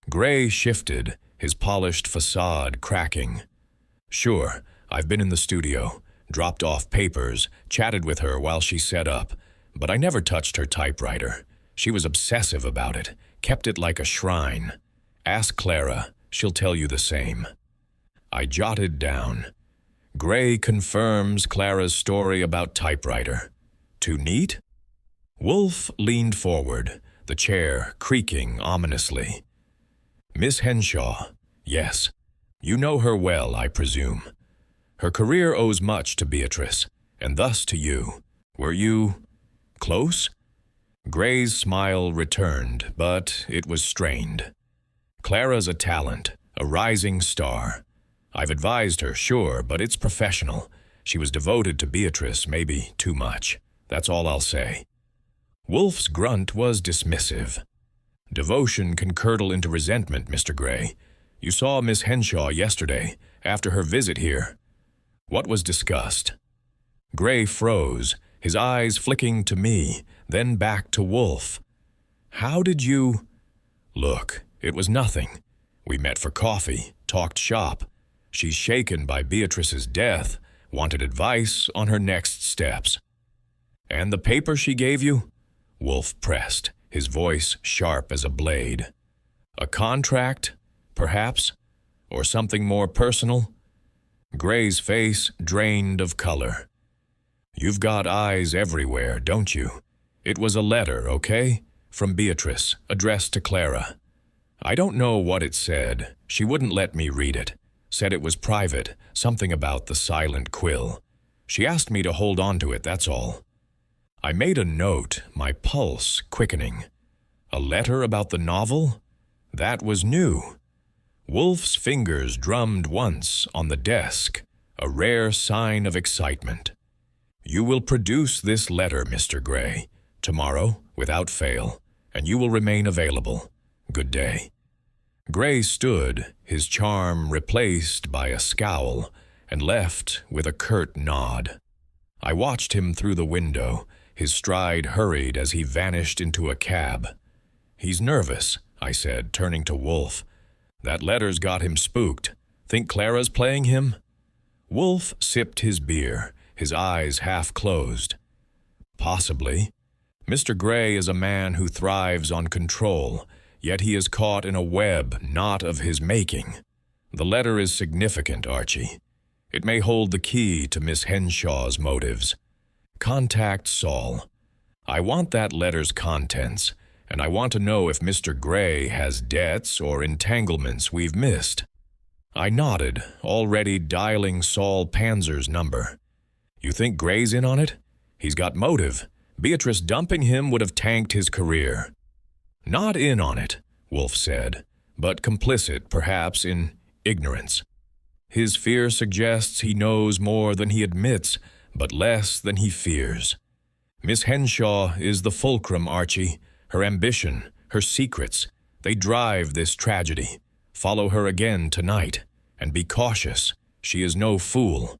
S1: Gray shifted, his polished facade cracking. Sure, I've been in the studio, dropped off papers, chatted with her while she set up, but I never touched her typewriter. She was obsessive about it, kept it like a shrine. Ask Clara, she'll tell you the same. I jotted down. Gray confirms Clara's story about typewriter. Too neat? Wolfe leaned forward, the chair creaking ominously. Miss Henshaw, yes. You know her well, I presume. Her career owes much to Beatrice, and thus to you. Were you close? Gray's smile returned, but it was strained. Clara's a talent, a rising star. I've advised her, sure, but it's professional. She was devoted to Beatrice, maybe too much. That's all I'll say. Wolfe's grunt was dismissive. Devotion can curdle into resentment, Mr. Gray. You saw Miss Henshaw yesterday, after her visit here. What was discussed? Gray froze, his eyes flicking to me, then back to Wolfe. How did you... Look, it was nothing. We met for coffee, talked shop. She's shaken by Beatrice's death, wanted advice on her next steps. And the paper she gave you? Wolfe pressed, his voice sharp as a blade. A contract, perhaps? Or something more personal? Gray's face drained of color. You've got eyes everywhere, don't you? It was a letter, okay? From Beatrice, addressed to Clara. I don't know what it said. She wouldn't let me read it. Said it was private, something about the silent quill. She asked me to hold on to it, that's all. I made a note, my pulse quickening. A letter about the novel? That was new. Wolfe's fingers drummed once on the desk, a rare sign of excitement. You will produce this letter, Mr. Gray, tomorrow, without fail, and you will remain available. Good day. Gray stood, his charm replaced by a scowl, and left with a curt nod. I watched him through the window, his stride hurried as he vanished into a cab. He's nervous, I said, turning to Wolfe. That letter's got him spooked. Think Clara's playing him? Wolfe sipped his beer, his eyes half closed. Possibly. Mr. Gray is a man who thrives on control, yet he is caught in a web not of his making. The letter is significant, Archie. It may hold the key to Miss Henshaw's motives. Contact Saul. I want that letter's contents, and I want to know if Mr. Gray has debts or entanglements we've missed. I nodded, already dialing Saul Panzer's number. You think Gray's in on it? He's got motive. Beatrice dumping him would have tanked his career. Not in on it, Wolfe said, but complicit, perhaps, in ignorance. His fear suggests he knows more than he admits, but less than he fears. Miss Henshaw is the fulcrum, Archie. Her ambition, her secrets, they drive this tragedy. Follow her again tonight, and be cautious. She is no fool.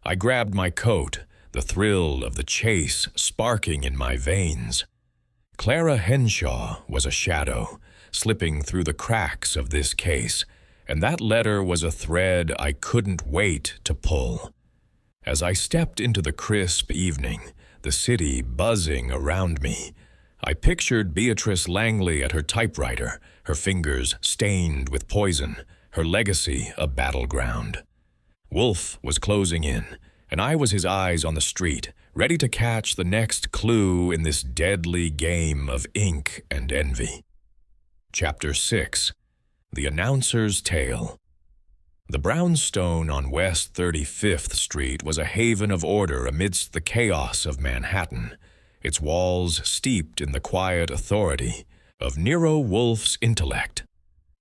S1: I grabbed my coat, the thrill of the chase sparking in my veins. Clara Henshaw was a shadow, slipping through the cracks of this case, and that letter was a thread I couldn't wait to pull. As I stepped into the crisp evening, the city buzzing around me, I pictured Beatrice Langley at her typewriter, her fingers stained with poison, her legacy a battleground. Wolfe was closing in, and I was his eyes on the street, ready to catch the next clue in this deadly game of ink and envy. Chapter 6. The Announcer's Tale. The brownstone on West 35th Street was a haven of order amidst the chaos of Manhattan, its walls steeped in the quiet authority of Nero Wolfe's intellect.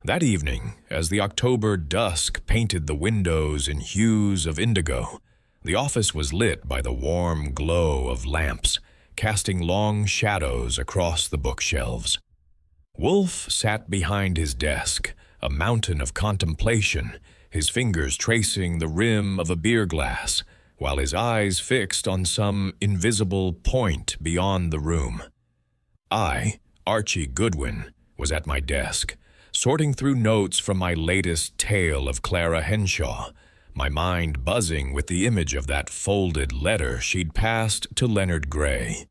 S1: That evening, as the October dusk painted the windows in hues of indigo, the office was lit by the warm glow of lamps, casting long shadows across the bookshelves. Wolfe sat behind his desk, a mountain of contemplation, his fingers tracing the rim of a beer glass, while his eyes fixed on some invisible point beyond the room. I, Archie Goodwin, was at my desk, sorting through notes from my latest tale of Clara Henshaw, my mind buzzing with the image of that folded letter she'd passed to Leonard Gray.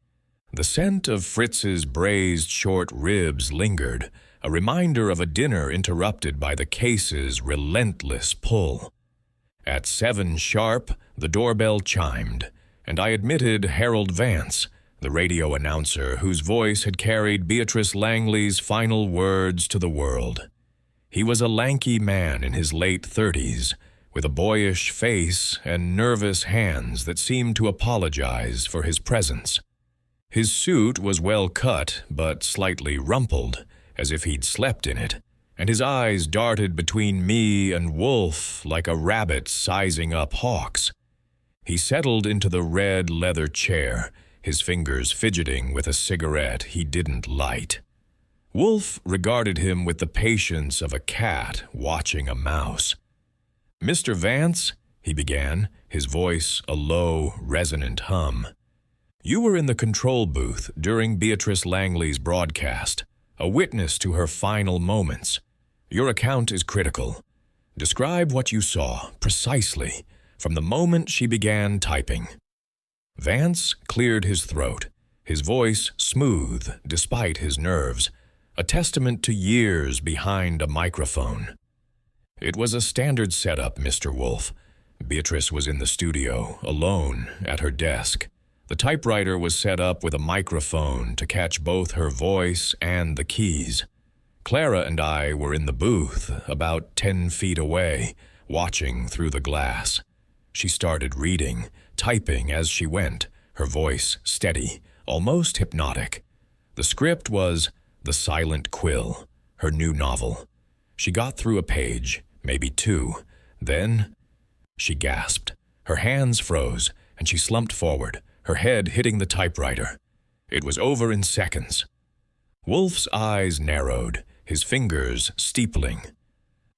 S1: The scent of Fritz's braised short ribs lingered, a reminder of a dinner interrupted by the case's relentless pull. At 7 sharp, the doorbell chimed, and I admitted Harold Vance, the radio announcer whose voice had carried Beatrice Langley's final words to the world. He was a lanky man in his late 30s, with a boyish face and nervous hands that seemed to apologize for his presence. His suit was well cut but slightly rumpled, as if he'd slept in it, and his eyes darted between me and Wolfe like a rabbit sizing up hawks. He settled into the red leather chair, his fingers fidgeting with a cigarette he didn't light. Wolfe regarded him with the patience of a cat watching a mouse. "Mr. Vance," he began, his voice a low, resonant hum. "You were in the control booth during Beatrice Langley's broadcast, a witness to her final moments. Your account is critical. Describe what you saw, precisely, from the moment she began typing." Vance cleared his throat, his voice smooth despite his nerves, a testament to years behind a microphone. "It was a standard setup, Mr. Wolfe. Beatrice was in the studio, alone, at her desk. The typewriter was set up with a microphone to catch both her voice and the keys. Clara and I were in the booth, about 10 feet away, watching through the glass. She started reading, typing as she went, her voice steady, almost hypnotic. The script was The Silent Quill, her new novel. She got through a page, maybe 2. Then she gasped. Her hands froze, and she slumped forward, her head hitting the typewriter. It was over in seconds. Wolfe's eyes narrowed, his fingers steepling.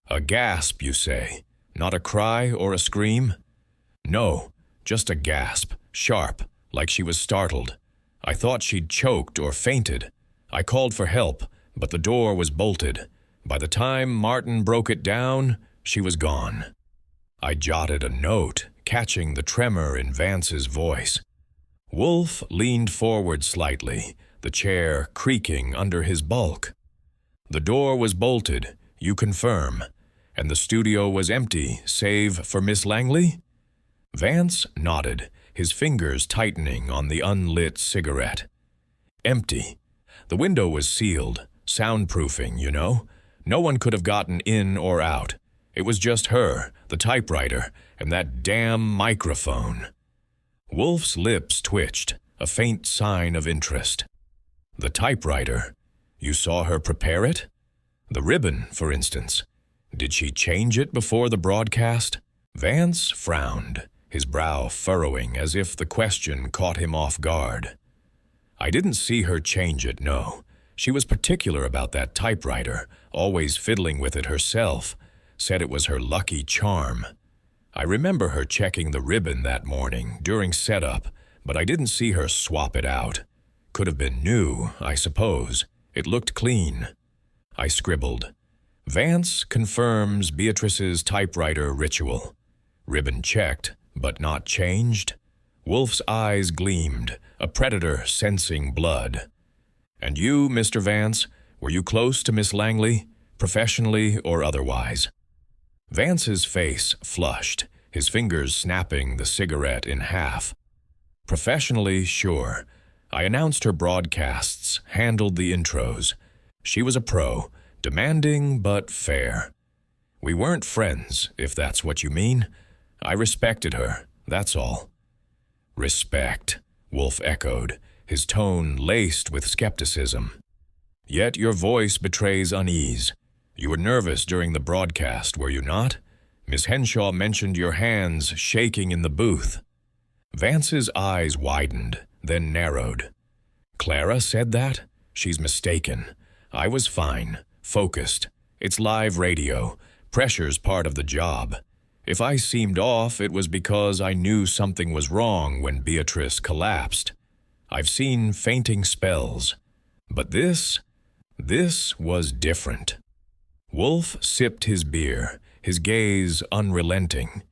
S1: "A gasp, you say? Not a cry or a scream?" "No, just a gasp, sharp, like she was startled. I thought she'd choked or fainted. I called for help, but the door was bolted. By the time Martin broke it down, she was gone." I jotted a note, catching the tremor in Vance's voice. Wolfe leaned forward slightly, the chair creaking under his bulk. "The door was bolted, you confirm, and the studio was empty, save for Miss Langley?" Vance nodded, his fingers tightening on the unlit cigarette. "Empty. The window was sealed, soundproofing, you know. No one could have gotten in or out. It was just her, the typewriter, and that damn microphone." Wolfe's lips twitched, a faint sign of interest. "The typewriter? You saw her prepare it?" The ribbon, for instance. Did she change it before the broadcast? Vance frowned, his brow furrowing as if the question caught him off guard. I didn't see her change it, no. She was particular about that typewriter, always fiddling with it herself, said it was her lucky charm. I remember her checking the ribbon that morning during setup, but I didn't see her swap it out. Could have been new, I suppose. It looked clean. I scribbled, Vance confirms Beatrice's typewriter ritual. Ribbon checked, but not changed. Wolfe's eyes gleamed, a predator sensing blood. And you, Mr. Vance, were you close to Miss Langley, professionally or otherwise? Vance's face flushed, his fingers snapping the cigarette in half. Professionally, sure. I announced her broadcasts, handled the intros. She was a pro, demanding but fair. We weren't friends, if that's what you mean. I respected her, that's all. Respect, Wolfe echoed, his tone laced with skepticism. Yet your voice betrays unease. You were nervous during the broadcast, were you not? Miss Henshaw mentioned your hands shaking in the booth. Vance's eyes widened, then narrowed. Clara said that? She's mistaken. I was fine, focused. It's live radio. Pressure's part of the job. If I seemed off, it was because I knew something was wrong when Beatrice collapsed. I've seen fainting spells. But this was different. Wolfe sipped his beer, his gaze unrelenting.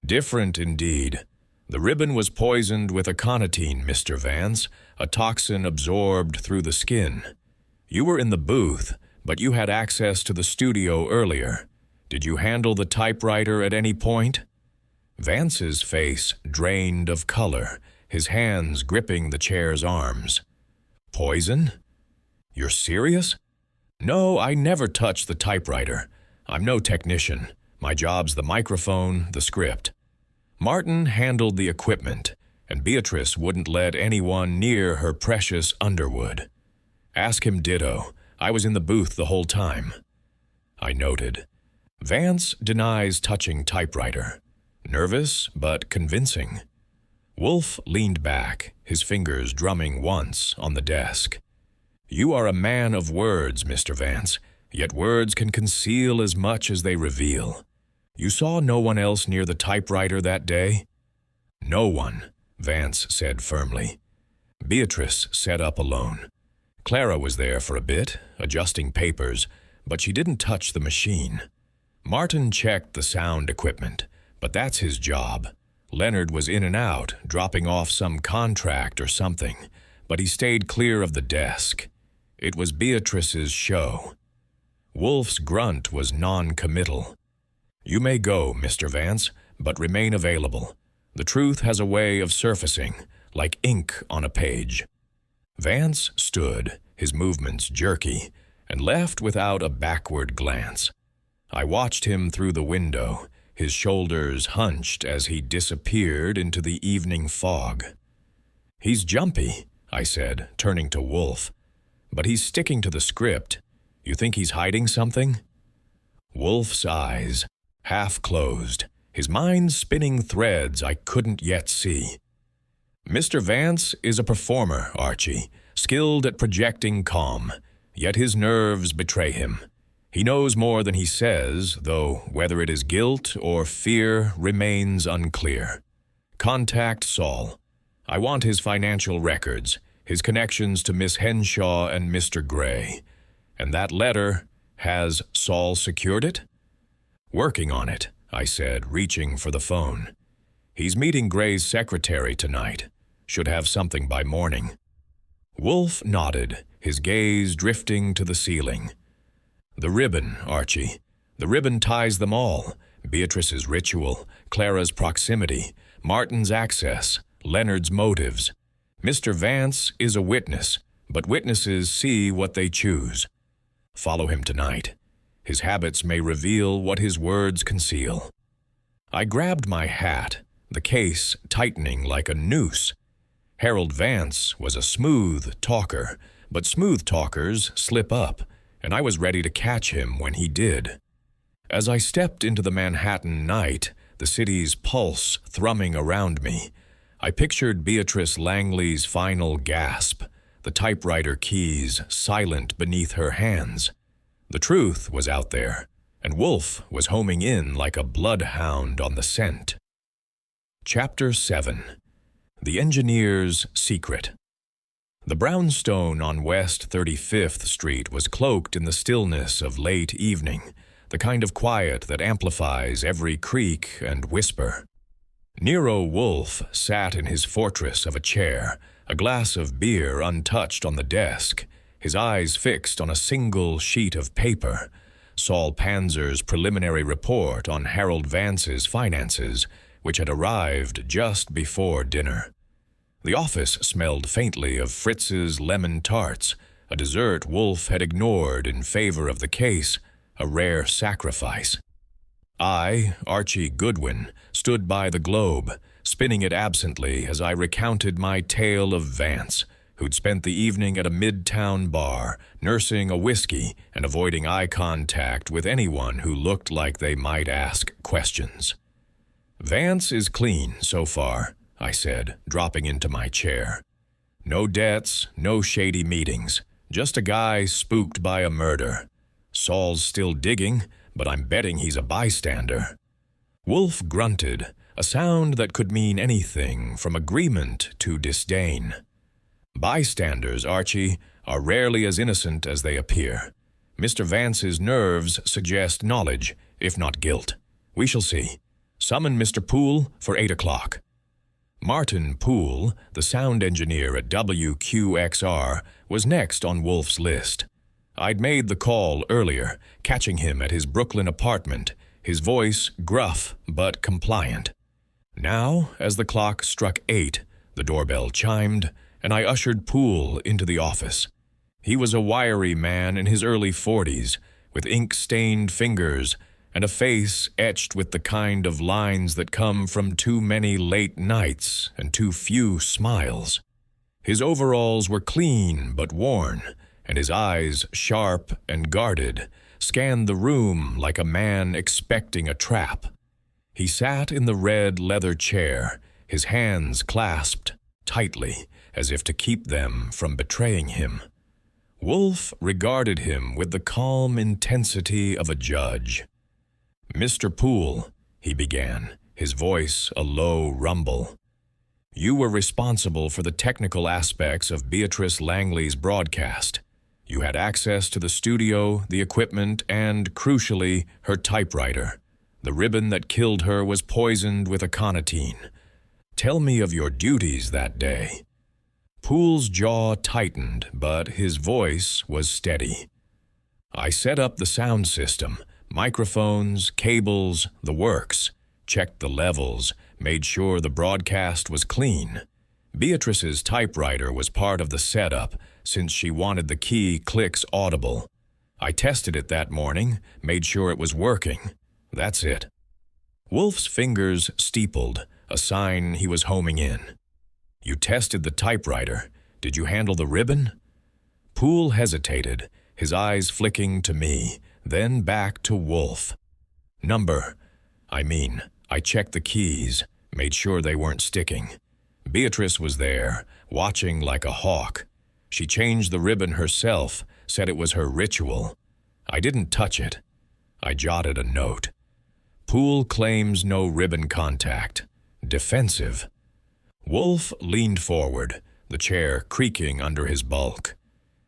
S1: Different indeed. The ribbon was poisoned with aconitine, Mr. Vance, a toxin absorbed through the skin. You were in the booth, but you had access to the studio earlier. Did you handle the typewriter at any point? Vance's face drained of color, his hands gripping the chair's arms. Poison? You're serious? No, I never touched the typewriter. I'm no technician. My job's the microphone, the script. Martin handled the equipment, and Beatrice wouldn't let anyone near her precious Underwood. Ask him ditto. I was in the booth the whole time. I noted. Vance denies touching typewriter. Nervous, but convincing. Wolfe leaned back, his fingers drumming once on the desk. You are a man of words, Mr. Vance, yet words can conceal as much as they reveal. You saw no one else near the typewriter that day? No one, Vance said firmly. Beatrice sat up alone. Clara was there for a bit, adjusting papers, but she didn't touch the machine. Martin checked the sound equipment, but that's his job. Leonard was in and out, dropping off some contract or something, but he stayed clear of the desk. It was Beatrice's show. Wolfe's grunt was non-committal. You may go, Mr. Vance, but remain available. The truth has a way of surfacing, like ink on a page. Vance stood, his movements jerky, and left without a backward glance. I watched him through the window, his shoulders hunched as he disappeared into the evening fog. He's jumpy, I said, turning to Wolfe. But he's sticking to the script. You think he's hiding something? Wolfe's eyes, half closed, his mind spinning threads I couldn't yet see. Mr. Vance is a performer, Archie, skilled at projecting calm, yet his nerves betray him. He knows more than he says, though whether it is guilt or fear remains unclear. Contact Saul. I want his financial records, his connections to Miss Henshaw and Mr. Gray. And that letter, has Saul secured it? Working on it, I said, reaching for the phone. He's meeting Gray's secretary tonight. Should have something by morning. Wolfe nodded, his gaze drifting to the ceiling. The ribbon, Archie. The ribbon ties them all. Beatrice's ritual, Clara's proximity, Martin's access, Leonard's motives. Mr. Vance is a witness, but witnesses see what they choose. Follow him tonight. His habits may reveal what his words conceal. I grabbed my hat, the case tightening like a noose. Harold Vance was a smooth talker, but smooth talkers slip up. and I was ready to catch him when he did. As I stepped into the Manhattan night, the city's pulse thrumming around me, I pictured Beatrice Langley's final gasp, the typewriter keys silent beneath her hands. The truth was out there, and Wolfe was homing in like a bloodhound on the scent. Chapter 7. The Engineer's Secret. The brownstone on West 35th Street was cloaked in the stillness of late evening, the kind of quiet that amplifies every creak and whisper. Nero Wolfe sat in his fortress of a chair, a glass of beer untouched on the desk, his eyes fixed on a single sheet of paper, Saul Panzer's preliminary report on Harold Vance's finances, which had arrived just before dinner. The office smelled faintly of Fritz's lemon tarts, a dessert Wolfe had ignored in favor of the case, a rare sacrifice. I, Archie Goodwin, stood by the globe, spinning it absently as I recounted my tale of Vance, who'd spent the evening at a midtown bar, nursing a whiskey and avoiding eye contact with anyone who looked like they might ask questions. "Vance is clean so far," I said, dropping into my chair. "No debts, no shady meetings, just a guy spooked by a murder. Saul's still digging, but I'm betting he's a bystander." Wolfe grunted, a sound that could mean anything from agreement to disdain. "Bystanders, Archie, are rarely as innocent as they appear. Mr. Vance's nerves suggest knowledge, if not guilt. We shall see. Summon Mr. Poole for 8 o'clock. Martin Poole, the sound engineer at WQXR, was next on Wolfe's list. I'd made the call earlier, catching him at his Brooklyn apartment, his voice gruff but compliant. Now, as the clock struck 8, the doorbell chimed, and I ushered Poole into the office. He was a wiry man in his early 40s, with ink-stained fingers and a face etched with the kind of lines that come from too many late nights and too few smiles. His overalls were clean but worn, and his eyes, sharp and guarded, scanned the room like a man expecting a trap. He sat in the red leather chair, his hands clasped tightly, as if to keep them from betraying him. Wolfe regarded him with the calm intensity of a judge. "Mr. Poole," he began, his voice a low rumble, "you were responsible for the technical aspects of Beatrice Langley's broadcast. You had access to the studio, the equipment, and, crucially, her typewriter. The ribbon that killed her was poisoned with aconitine. Tell me of your duties that day." Poole's jaw tightened, but his voice was steady. "I set up the sound system, microphones, cables, the works, checked the levels, made sure the broadcast was clean. Beatrice's typewriter was part of the setup, since she wanted the key clicks audible. I tested it that morning, made sure it was working. That's it." Wolfe's fingers steepled, a sign he was homing in. "You tested the typewriter. Did you handle the ribbon?" Poole hesitated, his eyes flicking to me, then back to Wolfe. I checked the keys, made sure they weren't sticking. Beatrice was there, watching like a hawk. She changed the ribbon herself, said it was her ritual. I didn't touch it. I jotted a note. Poole claims no ribbon contact. Defensive. Wolfe leaned forward, the chair creaking under his bulk.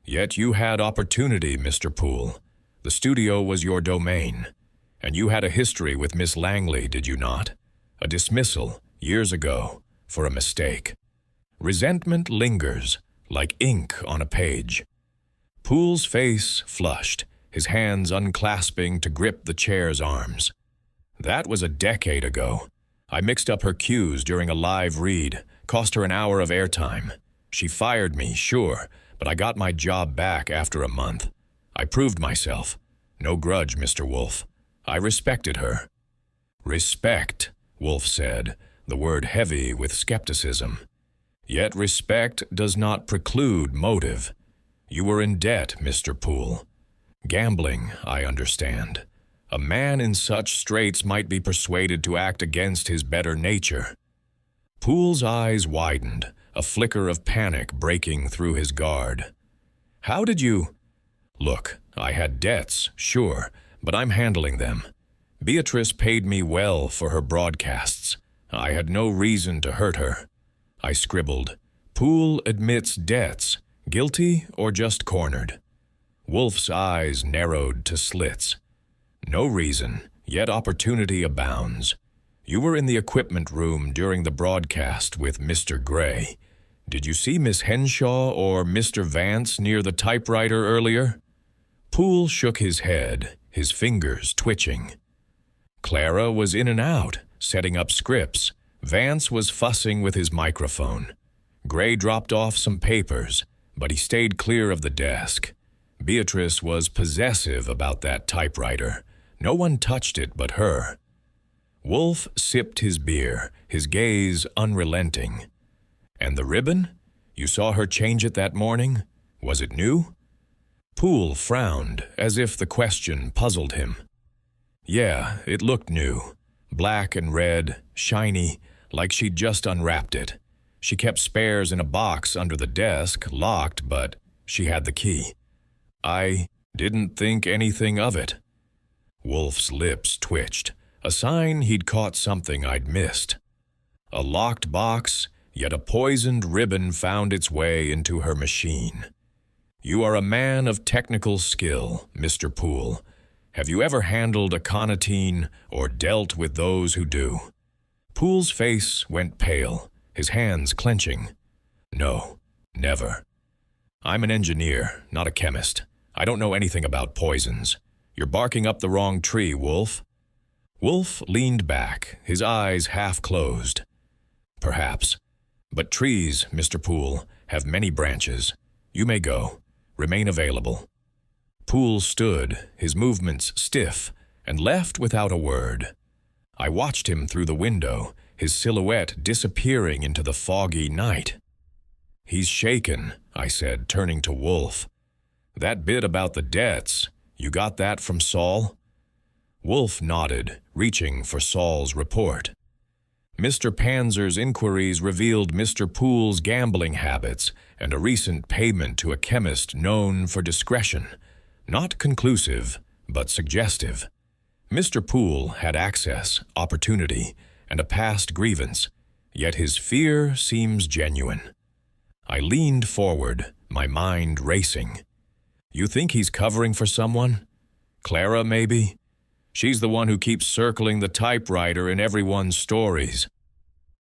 S1: "Yet you had opportunity, Mr. Poole. The studio was your domain. And you had a history with Miss Langley, did you not? A dismissal, years ago, for a mistake. Resentment lingers, like ink on a page." Poole's face flushed, his hands unclasping to grip the chair's arms. "That was a decade ago. I mixed up her cues during a live read, cost her an hour of airtime. She fired me, sure, but I got my job back after a month. I proved myself. No grudge, Mr. Wolfe. I respected her." "Respect," Wolfe said, the word heavy with skepticism. "Yet respect does not preclude motive. You were in debt, Mr. Poole. Gambling, I understand. A man in such straits might be persuaded to act against his better nature. Poole's eyes widened, a flicker of panic breaking through his guard. How did you— Look, I had debts, sure, but I'm handling them. Beatrice paid me well for her broadcasts. I had no reason to hurt her. I scribbled, Poole admits debts, guilty or just cornered. Wolfe's eyes narrowed to slits. No reason, yet opportunity abounds. You were in the equipment room during the broadcast with Mr. Gray. Did you see Miss Henshaw or Mr. Vance near the typewriter earlier? Poole shook his head, his fingers twitching. Clara was in and out, setting up scripts. Vance was fussing with his microphone. Gray dropped off some papers, but he stayed clear of the desk. Beatrice was possessive about that typewriter. No one touched it but her. Wolfe sipped his beer, his gaze unrelenting. And the ribbon? You saw her change it that morning? Was it new? Poole frowned, as if the question puzzled him. Yeah, it looked new. Black and red, shiny, like she'd just unwrapped it. She kept spares in a box under the desk, locked, but she had the key. I didn't think anything of it. Wolfe's lips twitched, a sign he'd caught something I'd missed. A locked box, yet a poisoned ribbon found its way into her machine. You are a man of technical skill, Mr. Poole. Have you ever handled a aconitine or dealt with those who do? Poole's face went pale, his hands clenching. No, never. I'm an engineer, not a chemist. I don't know anything about poisons. You're barking up the wrong tree, Wolfe. Wolfe leaned back, his eyes half closed. Perhaps. But trees, Mr. Poole, have many branches. You may go. Remain available. Poole stood, his movements stiff, and left without a word. I watched him through the window, his silhouette disappearing into the foggy night. He's shaken, I said, turning to Wolfe. That bit about the debts, you got that from Saul? Wolfe nodded, reaching for Saul's report. Mr. Panzer's inquiries revealed Mr. Poole's gambling habits and a recent payment to a chemist known for discretion. Not conclusive, but suggestive. Mr. Poole had access, opportunity, and a past grievance, yet his fear seems genuine. I leaned forward, my mind racing. You think he's covering for someone? Clara, maybe? She's the one who keeps circling the typewriter in everyone's stories.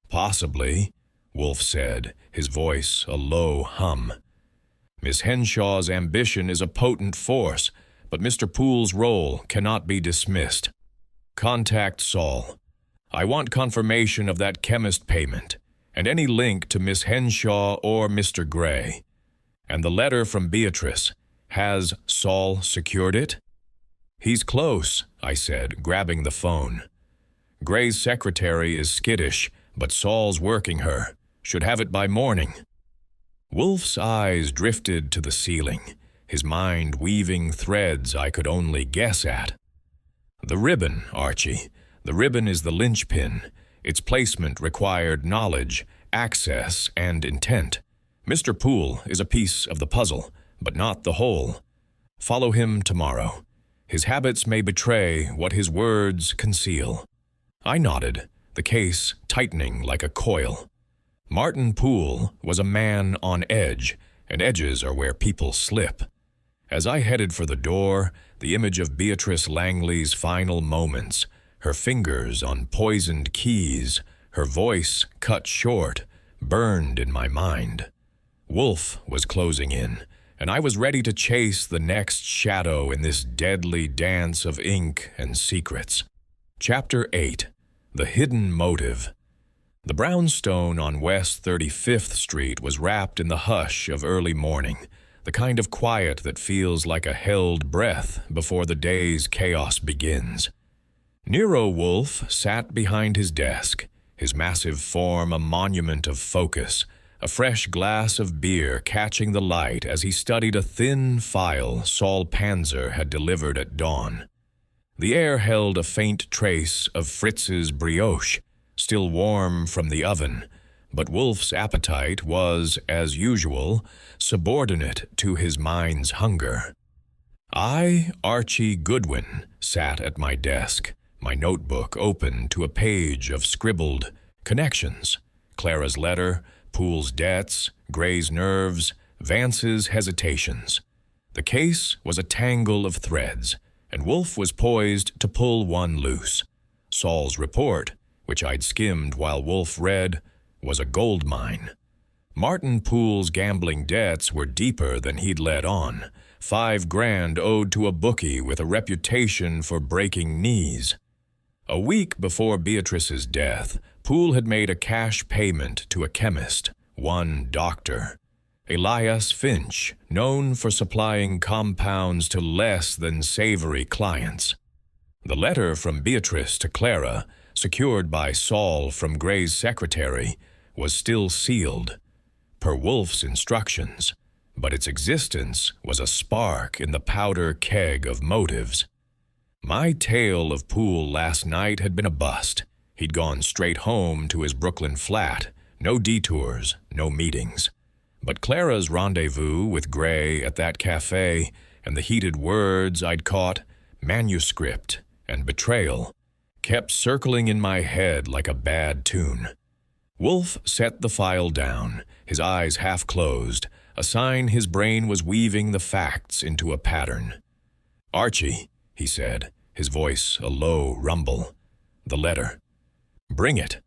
S1: Possibly, Wolfe said, his voice a low hum. Miss Henshaw's ambition is a potent force, but Mr. Poole's role cannot be dismissed. Contact Saul. I want confirmation of that chemist payment, and any link to Miss Henshaw or Mr. Gray. And the letter from Beatrice. Has Saul secured it? He's close, I said, grabbing the phone. Gray's secretary is skittish, but Saul's working her. Should have it by morning. Wolfe's eyes drifted to the ceiling, his mind weaving threads I could only guess at. The ribbon, Archie. The ribbon is the linchpin. Its placement required knowledge, access, and intent. Mr. Poole is a piece of the puzzle, but not the whole. Follow him tomorrow. His habits may betray what his words conceal. I nodded, the case tightening like a coil. Martin Poole was a man on edge, and edges are where people slip. As I headed for the door, the image of Beatrice Langley's final moments, her fingers on poisoned keys, her voice cut short, burned in my mind. Wolfe was closing in, and I was ready to chase the next shadow in this deadly dance of ink and secrets. Chapter 8. The Hidden Motive. The brownstone on West 35th Street was wrapped in the hush of early morning, the kind of quiet that feels like a held breath before the day's chaos begins. Nero Wolfe sat behind his desk, his massive form a monument of focus, a fresh glass of beer catching the light as he studied a thin file Saul Panzer had delivered at dawn. The air held a faint trace of Fritz's brioche, still warm from the oven, but Wolfe's appetite was, as usual, subordinate to his mind's hunger. I, Archie Goodwin, sat at my desk, my notebook open to a page of scribbled connections: Clara's letter, Poole's debts, Gray's nerves, Vance's hesitations. The case was a tangle of threads, and Wolfe was poised to pull one loose. Saul's report, which I'd skimmed while Wolfe read, was a gold mine. Martin Poole's gambling debts were deeper than he'd let on. $5,000 owed to a bookie with a reputation for breaking knees. A week before Beatrice's death, Poole had made a cash payment to a chemist, one doctor, Elias Finch, known for supplying compounds to less than savory clients. The letter from Beatrice to Clara, secured by Saul from Gray's secretary, was still sealed, per Wolfe's instructions, but its existence was a spark in the powder keg of motives. My tale of Poole last night had been a bust. He'd gone straight home to his Brooklyn flat, no detours, no meetings. But Clara's rendezvous with Gray at that cafe and the heated words I'd caught, manuscript and betrayal, kept circling in my head like a bad tune. Wolfe set the file down, his eyes half closed, a sign his brain was weaving the facts into a pattern. "Archie," he said, his voice a low rumble. "The letter." "Bring it."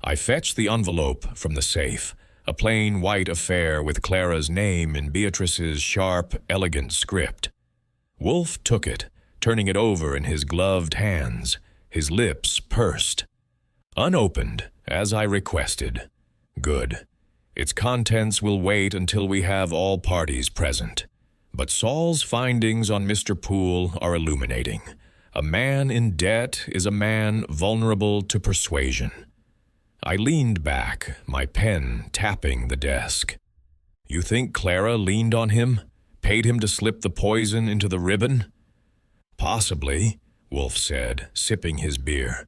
S1: I fetched the envelope from the safe, a plain white affair with Clara's name in Beatrice's sharp, elegant script. Wolfe took it, turning it over in his gloved hands, his lips pursed. "Unopened, as I requested. Good. Its contents will wait until we have all parties present. But Saul's findings on Mr. Poole are illuminating. A man in debt is a man vulnerable to persuasion." I leaned back, my pen tapping the desk. "You think Clara leaned on him? Paid him to slip the poison into the ribbon?" "Possibly," Wolfe said, sipping his beer.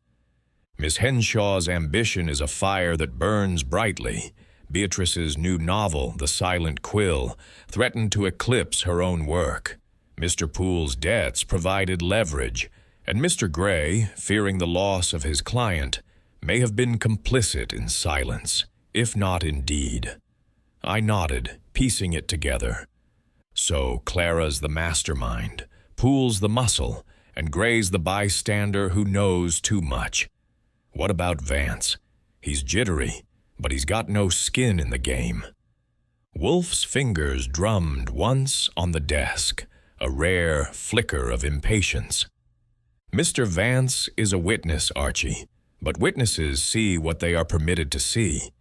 S1: "Miss Henshaw's ambition is a fire that burns brightly. Beatrice's new novel, The Silent Quill, threatened to eclipse her own work. Mr. Poole's debts provided leverage, and Mr. Gray, fearing the loss of his client, may have been complicit in silence, if not in deed." I nodded, piecing it together. "So Clara's the mastermind, Poole's the muscle, and Gray's the bystander who knows too much. What about Vance? He's jittery, but he's got no skin in the game." Wolfe's fingers drummed once on the desk, a rare flicker of impatience. "Mr. Vance is a witness, Archie, but witnesses see what they are permitted to see.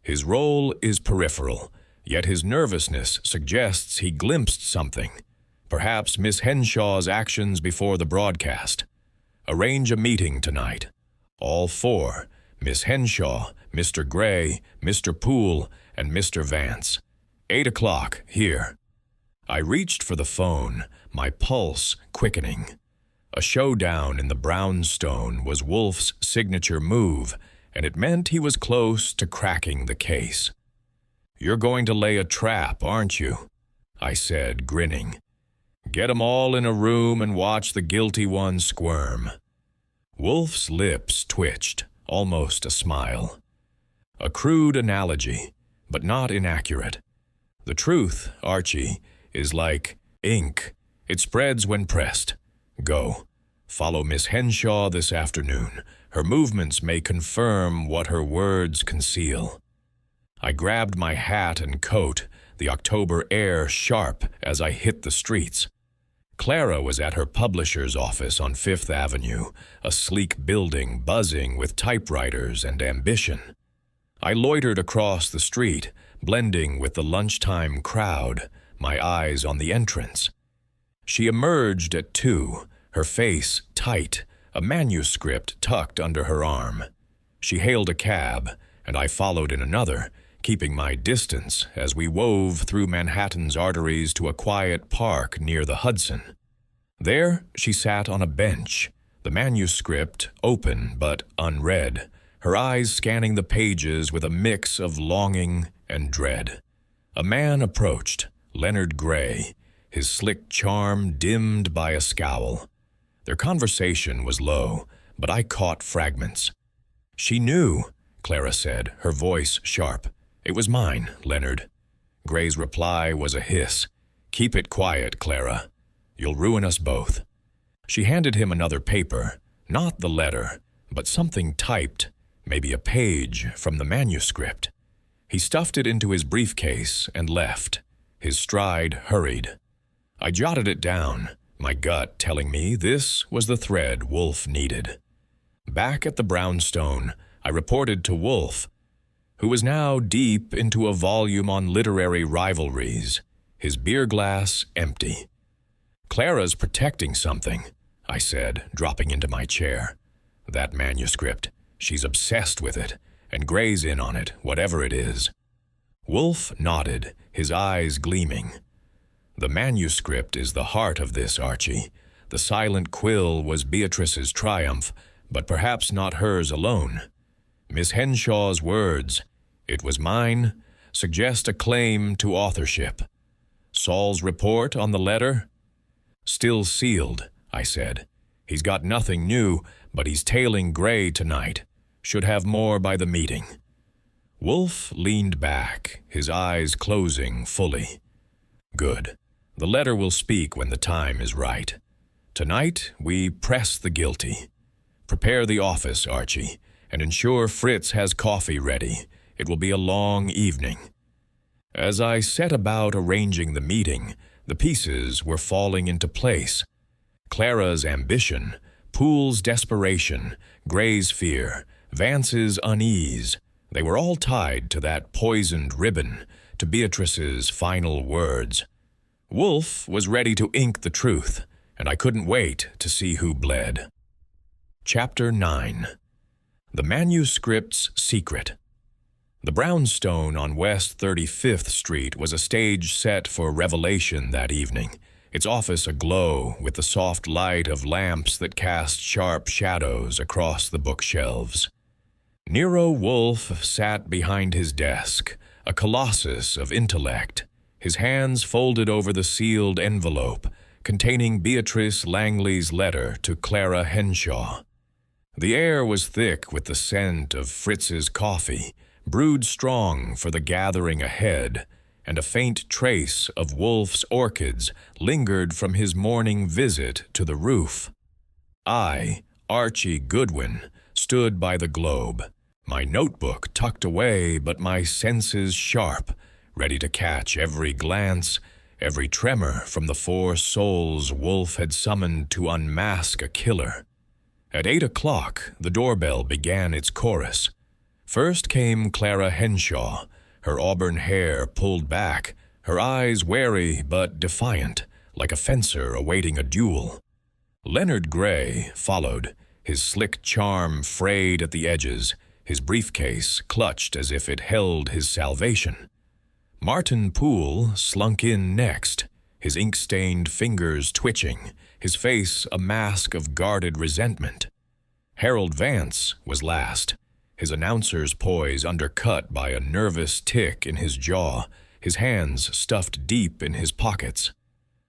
S1: His role is peripheral, yet his nervousness suggests he glimpsed something. Perhaps Miss Henshaw's actions before the broadcast. Arrange a meeting tonight. All four, Miss Henshaw, Mr. Gray, Mr. Poole, and Mr. Vance. 8 o'clock, here." I reached for the phone, my pulse quickening. A showdown in the brownstone was Wolfe's signature move, and it meant he was close to cracking the case. "You're going to lay a trap, aren't you?" I said, grinning. "Get 'em all in a room and watch the guilty one squirm." Wolfe's lips twitched, almost a smile. "A crude analogy, but not inaccurate. The truth, Archie, is like ink. It spreads when pressed. Go. Follow Miss Henshaw this afternoon. Her movements may confirm what her words conceal." I grabbed my hat and coat, the October air sharp as I hit the streets. Clara was at her publisher's office on Fifth Avenue, a sleek building buzzing with typewriters and ambition. I loitered across the street, blending with the lunchtime crowd, my eyes on the entrance. She emerged at 2, her face tight, a manuscript tucked under her arm. She hailed a cab, and I followed in another, keeping my distance as we wove through Manhattan's arteries to a quiet park near the Hudson. There she sat on a bench, the manuscript open but unread, her eyes scanning the pages with a mix of longing and dread. A man approached, Leonard Gray, his slick charm dimmed by a scowl. Their conversation was low, but I caught fragments. "She knew," Clara said, her voice sharp. "It was mine, Leonard." Gray's reply was a hiss. "Keep it quiet, Clara. You'll ruin us both." She handed him another paper, not the letter, but something typed, maybe a page from the manuscript. He stuffed it into his briefcase and left, his stride hurried. I jotted it down, my gut telling me this was the thread Wolfe needed. Back at the brownstone, I reported to Wolfe, who was now deep into a volume on literary rivalries, his beer glass empty. "Clara's protecting something," I said, dropping into my chair. "That manuscript. She's obsessed with it, and Gray's in on it, whatever it is." Wolfe nodded, his eyes gleaming. "The manuscript is the heart of this, Archie. The silent quill was Beatrice's triumph, but perhaps not hers alone. Miss Henshaw's words, 'It was mine,' suggest a claim to authorship. Saul's report on the letter? Still sealed, I said. He's got nothing new, but he's tailing Gray tonight. Should have more by the meeting." Wolfe leaned back, his eyes closing fully. "Good. The letter will speak when the time is right. Tonight, we press the guilty. Prepare the office, Archie, and ensure Fritz has coffee ready. It will be a long evening." As I set about arranging the meeting, the pieces were falling into place. Clara's ambition, Poole's desperation, Gray's fear, Vance's unease, they were all tied to that poisoned ribbon, to Beatrice's final words. Wolfe was ready to ink the truth, and I couldn't wait to see who bled. Chapter 9. The Manuscript's Secret. The brownstone on West 35th Street was a stage set for revelation that evening, its office aglow with the soft light of lamps that cast sharp shadows across the bookshelves. Nero Wolfe sat behind his desk, a colossus of intellect, his hands folded over the sealed envelope containing Beatrice Langley's letter to Clara Henshaw. The air was thick with the scent of Fritz's coffee, brewed strong for the gathering ahead, and a faint trace of Wolfe's orchids lingered from his morning visit to the roof. I, Archie Goodwin, stood by the globe, my notebook tucked away but my senses sharp, ready to catch every glance, every tremor from the four souls Wolfe had summoned to unmask a killer. At 8 o'clock, the doorbell began its chorus. First came Clara Henshaw, her auburn hair pulled back, her eyes wary but defiant, like a fencer awaiting a duel. Leonard Gray followed, his slick charm frayed at the edges, his briefcase clutched as if it held his salvation. Martin Poole slunk in next, his ink-stained fingers twitching, his face a mask of guarded resentment. Harold Vance was last, his announcer's poise undercut by a nervous tick in his jaw, his hands stuffed deep in his pockets.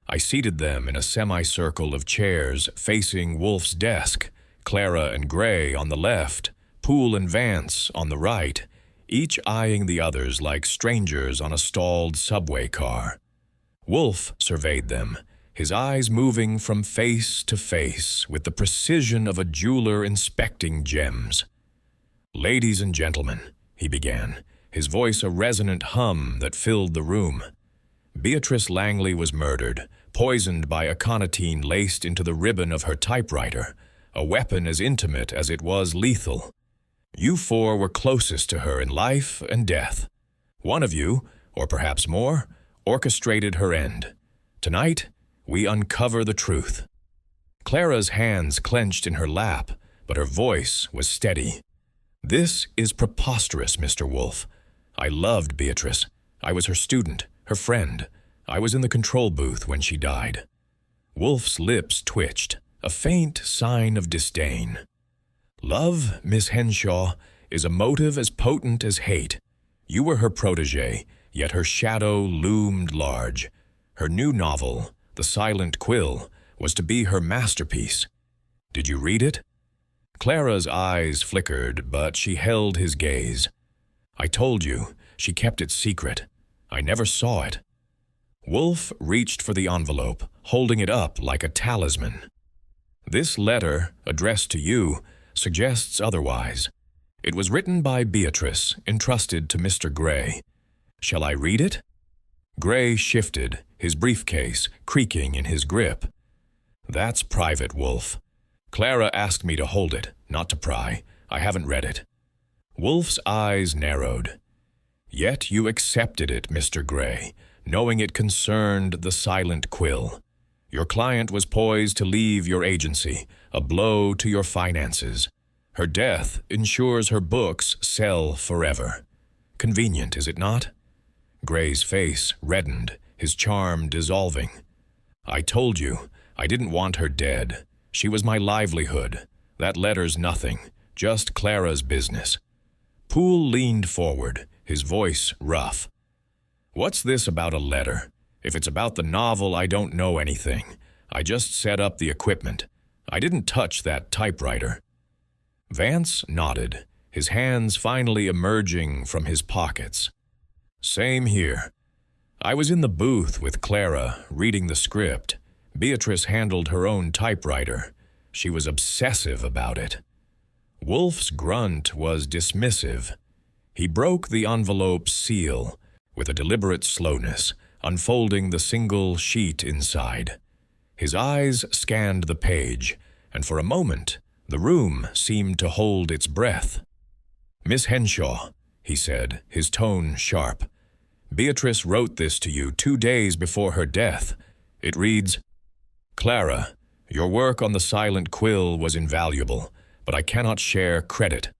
S1: I seated them in a semicircle of chairs facing Wolfe's desk, Clara and Gray on the left, Poole and Vance on the right, each eyeing the others like strangers on a stalled subway car. Wolfe surveyed them, his eyes moving from face to face with the precision of a jeweler inspecting gems. "Ladies and gentlemen," he began, his voice a resonant hum that filled the room. "Beatrice Langley was murdered, poisoned by aconitine laced into the ribbon of her typewriter, a weapon as intimate as it was lethal. You four were closest to her in life and death. One of you, or perhaps more, orchestrated her end. Tonight, we uncover the truth." Clara's hands clenched in her lap, but her voice was steady. "This is preposterous, Mr. Wolfe. I loved Beatrice. I was her student, her friend. I was in the control booth when she died. Wolfe's lips twitched, a faint sign of disdain. Love, Miss Henshaw, is a motive as potent as hate. You were her protégé, yet her shadow loomed large. Her new novel, The Silent Quill, was to be her masterpiece. Did you read it? Clara's eyes flickered, but she held his gaze. I told you, she kept it secret. I never saw it. Wolfe reached for the envelope, holding it up like a talisman. This letter, addressed to you, suggests otherwise. It was written by Beatrice, entrusted to Mr. Gray. Shall I read it? Gray shifted, his briefcase creaking in his grip. That's private, Wolfe. Clara asked me to hold it, not to pry. I haven't read it. Wolfe's eyes narrowed. Yet you accepted it, Mr. Gray, knowing it concerned the silent quill. Your client was poised to leave your agency, a blow to your finances. Her death ensures her books sell forever. Convenient, is it not? Gray's face reddened, his charm dissolving. I told you, I didn't want her dead. She was my livelihood. That letter's nothing, just Clara's business. Poole leaned forward, his voice rough. What's this about a letter? If it's about the novel, I don't know anything. I just set up the equipment. I didn't touch that typewriter. Vance nodded, his hands finally emerging from his pockets. Same here. I was in the booth with Clara, reading the script. Beatrice handled her own typewriter. She was obsessive about it. Wolfe's grunt was dismissive. He broke the envelope's seal with a deliberate slowness, unfolding the single sheet inside. His eyes scanned the page, and for a moment, the room seemed to hold its breath. Miss Henshaw, he said, his tone sharp, Beatrice wrote this to you 2 days before her death. It reads, Clara, your work on the silent quill was invaluable, but I cannot share credit.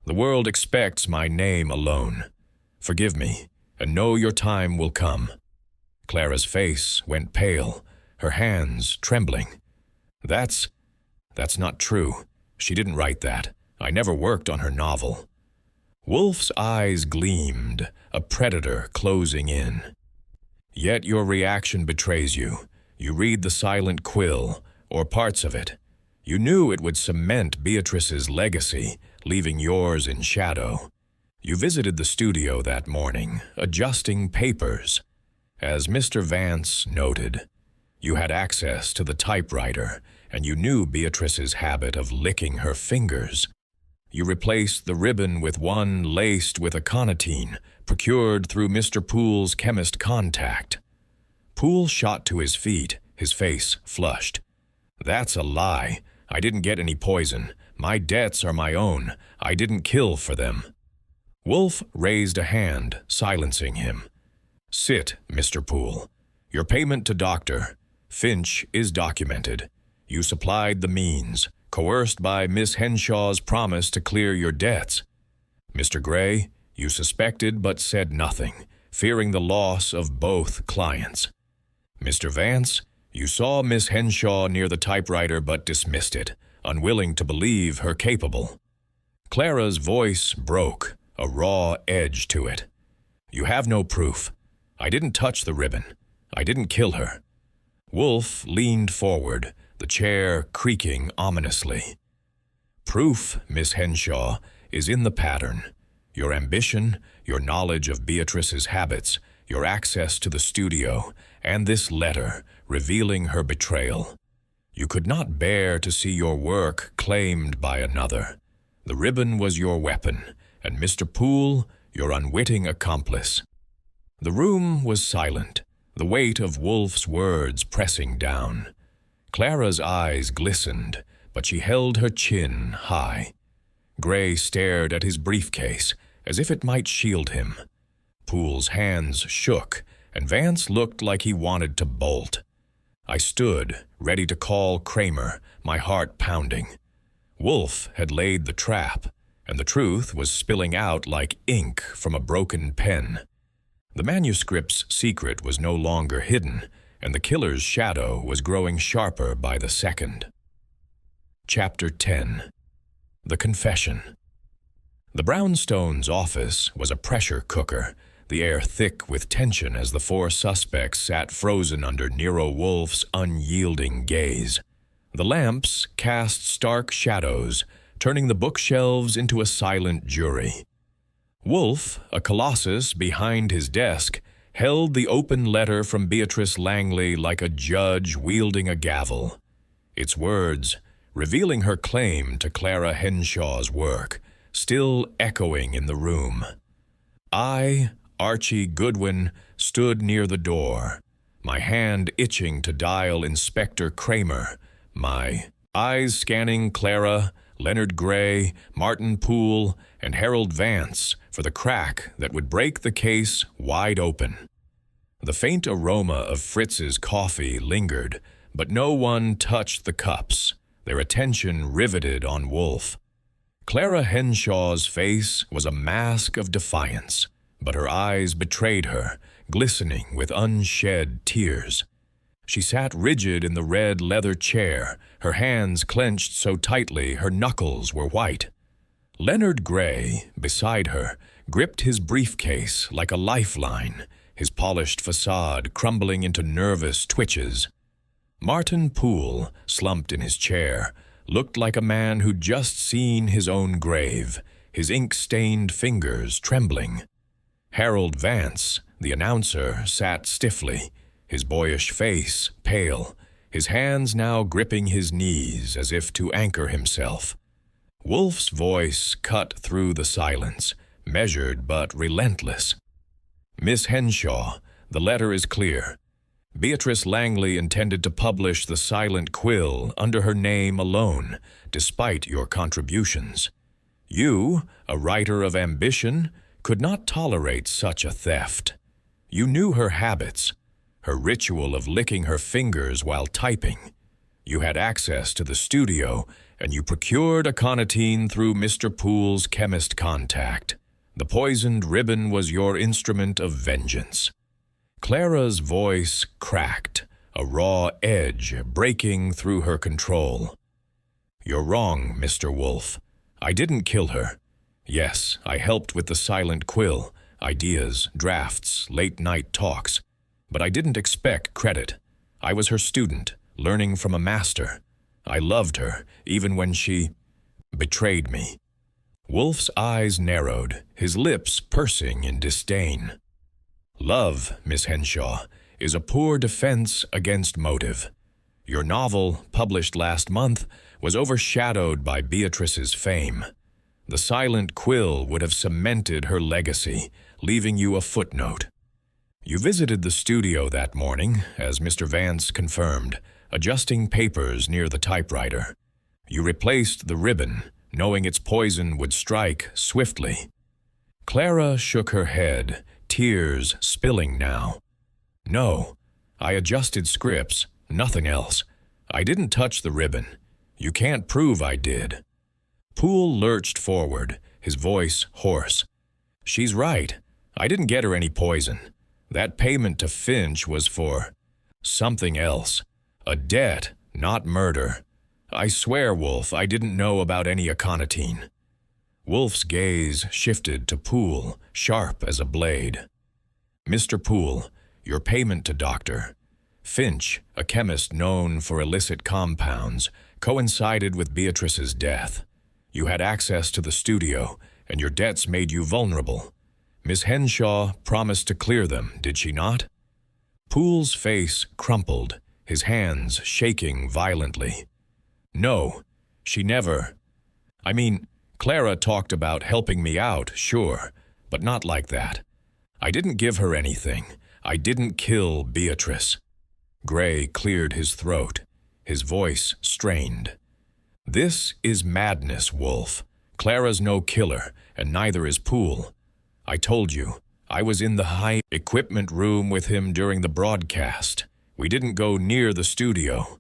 S1: The world expects my name alone. Forgive me, and know your time will come. Clara's face went pale, her hands trembling. That's not true. She didn't write that. I never worked on her novel. Wolfe's eyes gleamed, a predator closing in. Yet your reaction betrays you. You read the silent quill, or parts of it. You knew it would cement Beatrice's legacy, leaving yours in shadow. You visited the studio that morning, adjusting papers. As Mr. Vance noted, you had access to the typewriter, and you knew Beatrice's habit of licking her fingers. You replaced the ribbon with one laced with aconitine, procured through Mr. Poole's chemist contact. Poole shot to his feet, his face flushed. That's a lie. I didn't get any poison. My debts are my own. I didn't kill for them. Wolfe raised a hand, silencing him. Sit, Mr. Poole. Your payment to Dr. Finch is documented. You supplied the means, coerced by Miss Henshaw's promise to clear your debts. Mr. Gray, you suspected but said nothing, fearing the loss of both clients. Mr. Vance, you saw Miss Henshaw near the typewriter but dismissed it, unwilling to believe her capable. Clara's voice broke, a raw edge to it. You have no proof. I didn't touch the ribbon. I didn't kill her. Wolfe leaned forward, the chair creaking ominously. Proof, Miss Henshaw, is in the pattern. Your ambition, your knowledge of Beatrice's habits, your access to the studio, and this letter revealing her betrayal. You could not bear to see your work claimed by another. The ribbon was your weapon, and Mr. Poole, your unwitting accomplice. The room was silent, the weight of Wolfe's words pressing down. Clara's eyes glistened, but she held her chin high. Gray stared at his briefcase, as if it might shield him. Poole's hands shook, and Vance looked like he wanted to bolt. I stood, ready to call Kramer, my heart pounding. Wolfe had laid the trap. and the truth was spilling out like ink from a broken pen. The manuscript's secret was no longer hidden, and the killer's shadow was growing sharper by the second. Chapter 10. The Confession. The Brownstones' office was a pressure cooker, the air thick with tension as the four suspects sat frozen under Nero Wolfe's unyielding gaze. The lamps cast stark shadows, turning the bookshelves into a silent jury. Wolfe, a colossus behind his desk, held the open letter from Beatrice Langley like a judge wielding a gavel. Its words, revealing her claim to Clara Henshaw's work, still echoing in the room. I, Archie Goodwin, stood near the door, my hand itching to dial Inspector Kramer, my eyes scanning Clara, Leonard Gray, Martin Poole, and Harold Vance for the crack that would break the case wide open. The faint aroma of Fritz's coffee lingered, but no one touched the cups, their attention riveted on Wolfe. Clara Henshaw's face was a mask of defiance, but her eyes betrayed her, glistening with unshed tears. She sat rigid in the red leather chair, her hands clenched so tightly her knuckles were white. Leonard Gray, beside her, gripped his briefcase like a lifeline, his polished facade crumbling into nervous twitches. Martin Poole, slumped in his chair, looked like a man who'd just seen his own grave, his ink-stained fingers trembling. Harold Vance, the announcer, sat stiffly, his boyish face pale, his hands now gripping his knees as if to anchor himself. Wolfe's voice cut through the silence, measured but relentless. Miss Henshaw, the letter is clear. Beatrice Langley intended to publish the silent quill under her name alone, despite your contributions. You, a writer of ambition, could not tolerate such a theft. You knew her habits, her ritual of licking her fingers while typing. You had access to the studio, and you procured aconitine through Mr. Poole's chemist contact. The poisoned ribbon was your instrument of vengeance. Clara's voice cracked, a raw edge breaking through her control. You're wrong, Mr. Wolfe. I didn't kill her. Yes, I helped with the silent quill, ideas, drafts, late-night talks. But I didn't expect credit. I was her student, learning from a master. I loved her, even when she betrayed me. Wolfe's eyes narrowed, his lips pursing in disdain. Love, Miss Henshaw, is a poor defense against motive. Your novel, published last month, was overshadowed by Beatrice's fame. The silent quill would have cemented her legacy, leaving you a footnote. You visited the studio that morning, as Mr. Vance confirmed, adjusting papers near the typewriter. You replaced the ribbon, knowing its poison would strike swiftly. Clara shook her head, tears spilling now. No, I adjusted scripts, nothing else. I didn't touch the ribbon. You can't prove I did. Poole lurched forward, his voice hoarse. She's right. I didn't get her any poison. That payment to Finch was for something else. A debt, not murder. I swear, Wolfe, I didn't know about any aconitine. Wolfe's gaze shifted to Poole, sharp as a blade. Mr. Poole, your payment to Dr. Finch, a chemist known for illicit compounds, coincided with Beatrice's death. You had access to the studio, and your debts made you vulnerable. Miss Henshaw promised to clear them, did she not? Poole's face crumpled, his hands shaking violently. No, she never. I mean, Clara talked about helping me out, sure, but not like that. I didn't give her anything. I didn't kill Beatrice. Gray cleared his throat, his voice strained. This is madness, Wolfe. Clara's no killer, and neither is Poole. I told you, I was in the high equipment room with him during the broadcast. We didn't go near the studio.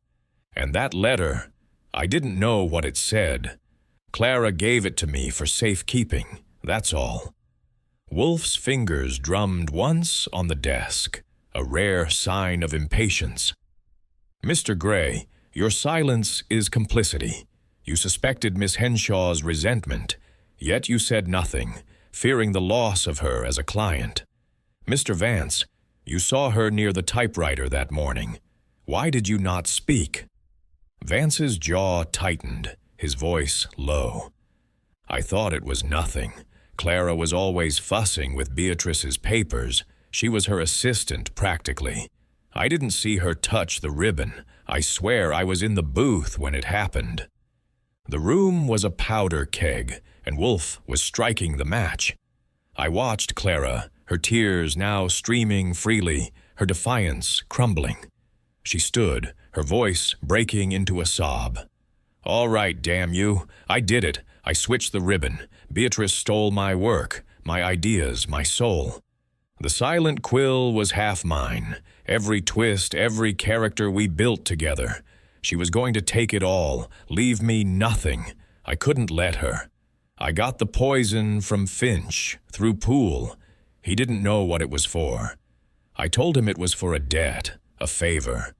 S1: And that letter, I didn't know what it said. Clara gave it to me for safekeeping, that's all." Wolfe's fingers drummed once on the desk, a rare sign of impatience. "Mr. Gray, your silence is complicity. You suspected Miss Henshaw's resentment, yet you said nothing, fearing the loss of her as a client. Mr. Vance, you saw her near the typewriter that morning. Why did you not speak?" Vance's jaw tightened, his voice low. "I thought it was nothing. Clara was always fussing with Beatrice's papers. She was her assistant, practically. I didn't see her touch the ribbon. I swear I was in the booth when it happened." The room was a powder keg, and Wolfe was striking the match. I watched Clara, her tears now streaming freely, her defiance crumbling. She stood, her voice breaking into a sob. "All right, damn you. I did it. I switched the ribbon. Beatrice stole my work, my ideas, my soul. The silent quill was half mine. Every twist, every character we built together. She was going to take it all, leave me nothing. I couldn't let her. I got the poison from Finch, through Poole. He didn't know what it was for. I told him it was for a debt, a favor.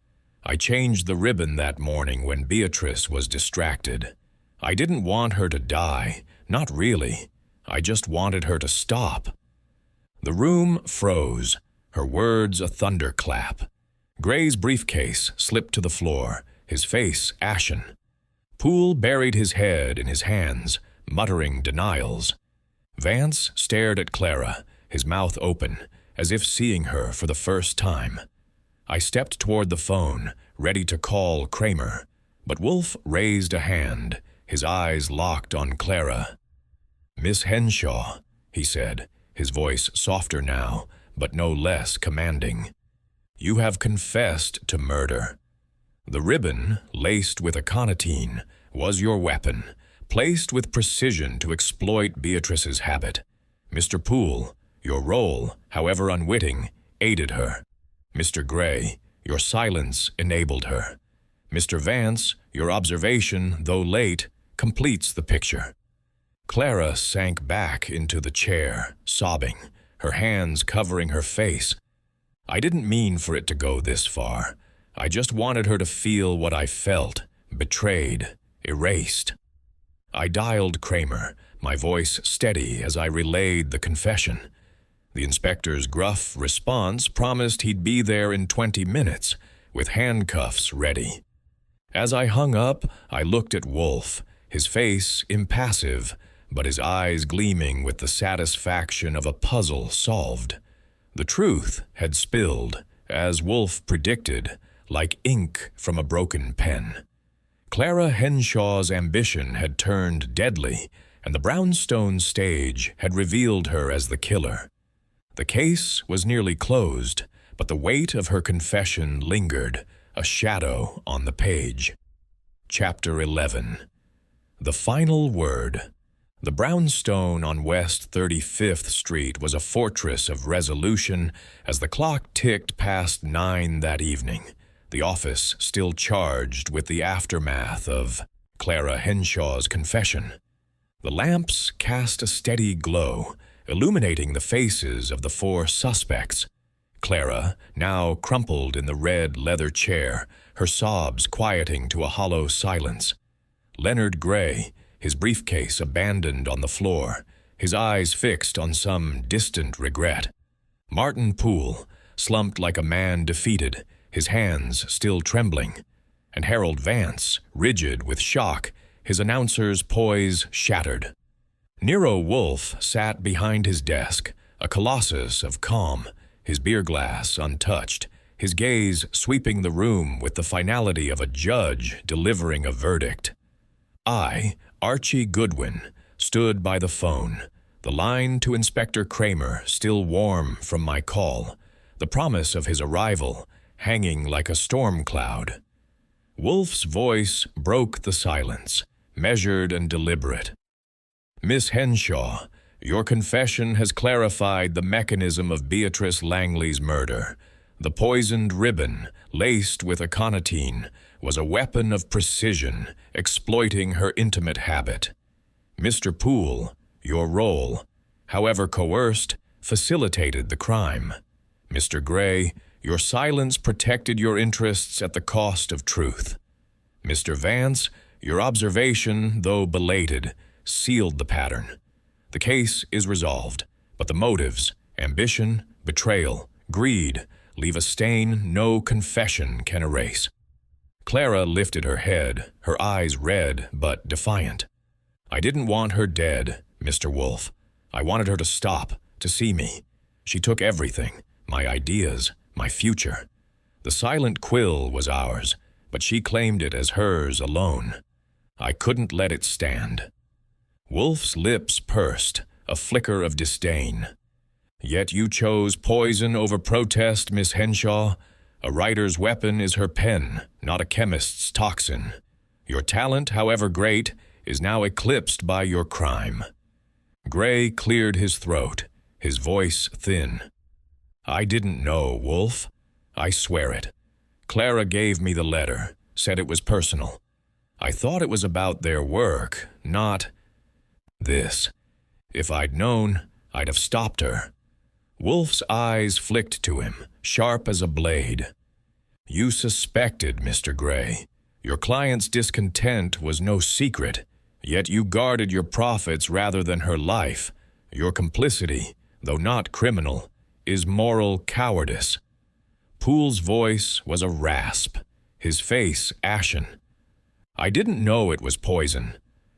S1: I changed the ribbon that morning when Beatrice was distracted. I didn't want her to die, not really. I just wanted her to stop." The room froze, her words a thunderclap. Gray's briefcase slipped to the floor, his face ashen. Poole buried his head in his hands, muttering denials. Vance stared at Clara, his mouth open, as if seeing her for the first time. I stepped toward the phone, ready to call Kramer, but Wolfe raised a hand, his eyes locked on Clara. "Miss Henshaw," he said, his voice softer now, but no less commanding. "You have confessed to murder. The ribbon, laced with aconitine, was your weapon, placed with precision to exploit Beatrice's habit. Mr. Poole, your role, however unwitting, aided her. Mr. Gray, your silence enabled her. Mr. Vance, your observation, though late, completes the picture." Clara sank back into the chair, sobbing, her hands covering her face. I didn't mean for it to go this far. I just wanted her to feel what I felt, betrayed, erased. I dialed Kramer, my voice steady as I relayed the confession. The inspector's gruff response promised he'd be there in 20 minutes, with handcuffs ready. As I hung up, I looked at Wolfe, his face impassive, but his eyes gleaming with the satisfaction of a puzzle solved. The truth had spilled, as Wolfe predicted, like ink from a broken pen. Clara Henshaw's ambition had turned deadly, and the brownstone stage had revealed her as the killer. The case was nearly closed, but the weight of her confession lingered, a shadow on the page. Chapter 11. The final word. The brownstone on West 35th Street was a fortress of resolution as the clock ticked past 9 that evening, the office still charged with the aftermath of Clara Henshaw's confession. The lamps cast a steady glow, illuminating the faces of the 4 suspects. Clara, now crumpled in the red leather chair, her sobs quieting to a hollow silence. Leonard Gray, his briefcase abandoned on the floor, his eyes fixed on some distant regret. Martin Poole, slumped like a man defeated, his hands still trembling. And Harold Vance, rigid with shock, his announcer's poise shattered. Nero Wolfe sat behind his desk, a colossus of calm, his beer glass untouched, his gaze sweeping the room with the finality of a judge delivering a verdict. I, Archie Goodwin, stood by the phone, the line to Inspector Kramer still warm from my call, the promise of his arrival hanging like a storm cloud. Wolfe's voice broke the silence, measured and deliberate. "Miss Henshaw, your confession has clarified the mechanism of Beatrice Langley's murder. The poisoned ribbon, laced with aconitine, was a weapon of precision, exploiting her intimate habit. Mr. Poole, your role, however coerced, facilitated the crime. Mr. Gray, your silence protected your interests at the cost of truth. Mr. Vance, your observation, though belated, sealed the pattern. The case is resolved, but the motives, ambition, betrayal, greed, leave a stain no confession can erase. Clara lifted her head, her eyes red but defiant. I didn't want her dead, Mr. Wolfe. I wanted her to stop, to see me. She took everything, my ideas, my future. The silent quill was ours, but she claimed it as hers alone. I couldn't let it stand. Wolfe's lips pursed, a flicker of disdain. Yet you chose poison over protest, Miss Henshaw. A writer's weapon is her pen, not a chemist's toxin. Your talent, however great, is now eclipsed by your crime. Gray cleared his throat, his voice thin. I didn't know, Wolfe. I swear it. Clara gave me the letter, said it was personal. I thought it was about their work, not this. If I'd known, I'd have stopped her. Wolfe's eyes flicked to him, sharp as a blade. You suspected, Mr. Gray. Your client's discontent was no secret, yet you guarded your profits rather than her life. Your complicity, though not criminal, is moral cowardice. Poole's voice was a rasp, his face ashen. I didn't know it was poison.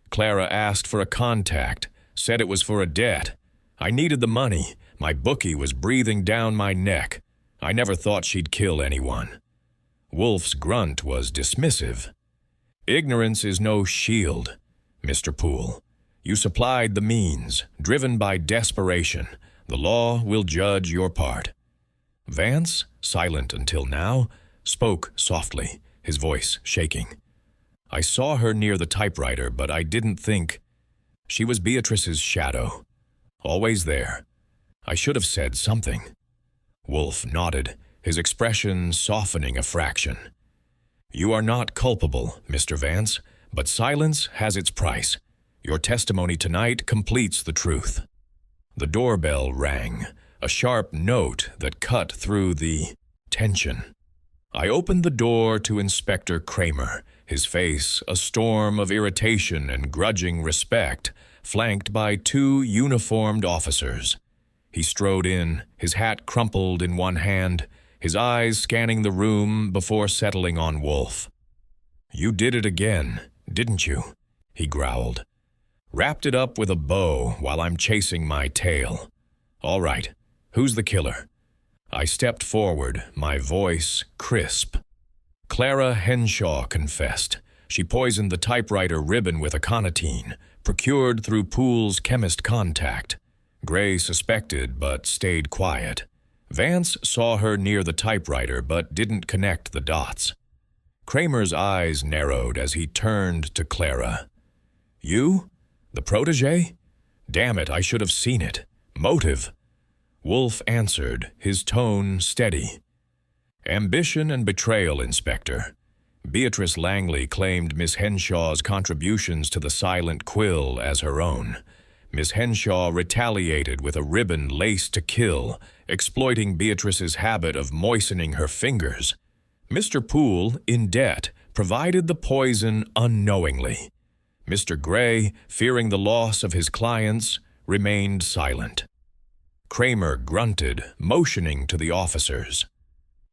S1: Clara asked for a contact, said it was for a debt. I needed the money. My bookie was breathing down my neck. I never thought she'd kill anyone. Wolfe's grunt was dismissive. Ignorance is no shield, Mr. Poole. You supplied the means, driven by desperation. The law will judge your part. Vance, silent until now, spoke softly, his voice shaking. I saw her near the typewriter, but I didn't think. She was Beatrice's shadow, always there. I should have said something. Wolfe nodded, his expression softening a fraction. You are not culpable, Mr. Vance, but silence has its price. Your testimony tonight completes the truth. The doorbell rang, a sharp note that cut through the tension. I opened the door to Inspector Kramer, his face a storm of irritation and grudging respect, flanked by two uniformed officers. He strode in, his hat crumpled in one hand, his eyes scanning the room before settling on Wolfe. You did it again, didn't you? He growled. Wrapped it up with a bow while I'm chasing my tail. All right, who's the killer? I stepped forward, my voice crisp. Clara Henshaw confessed. She poisoned the typewriter ribbon with aconitine, procured through Poole's chemist contact. Gray suspected but stayed quiet. Vance saw her near the typewriter but didn't connect the dots. Kramer's eyes narrowed as he turned to Clara. You? The protégé? Damn it, I should have seen it. Motive? Wolfe answered, his tone steady. Ambition and betrayal, Inspector. Beatrice Langley claimed Miss Henshaw's contributions to the silent quill as her own. Miss Henshaw retaliated with a ribbon laced to kill, exploiting Beatrice's habit of moistening her fingers. Mr. Poole, in debt, provided the poison unknowingly. Mr. Gray, fearing the loss of his clients, remained silent. Kramer grunted, motioning to the officers.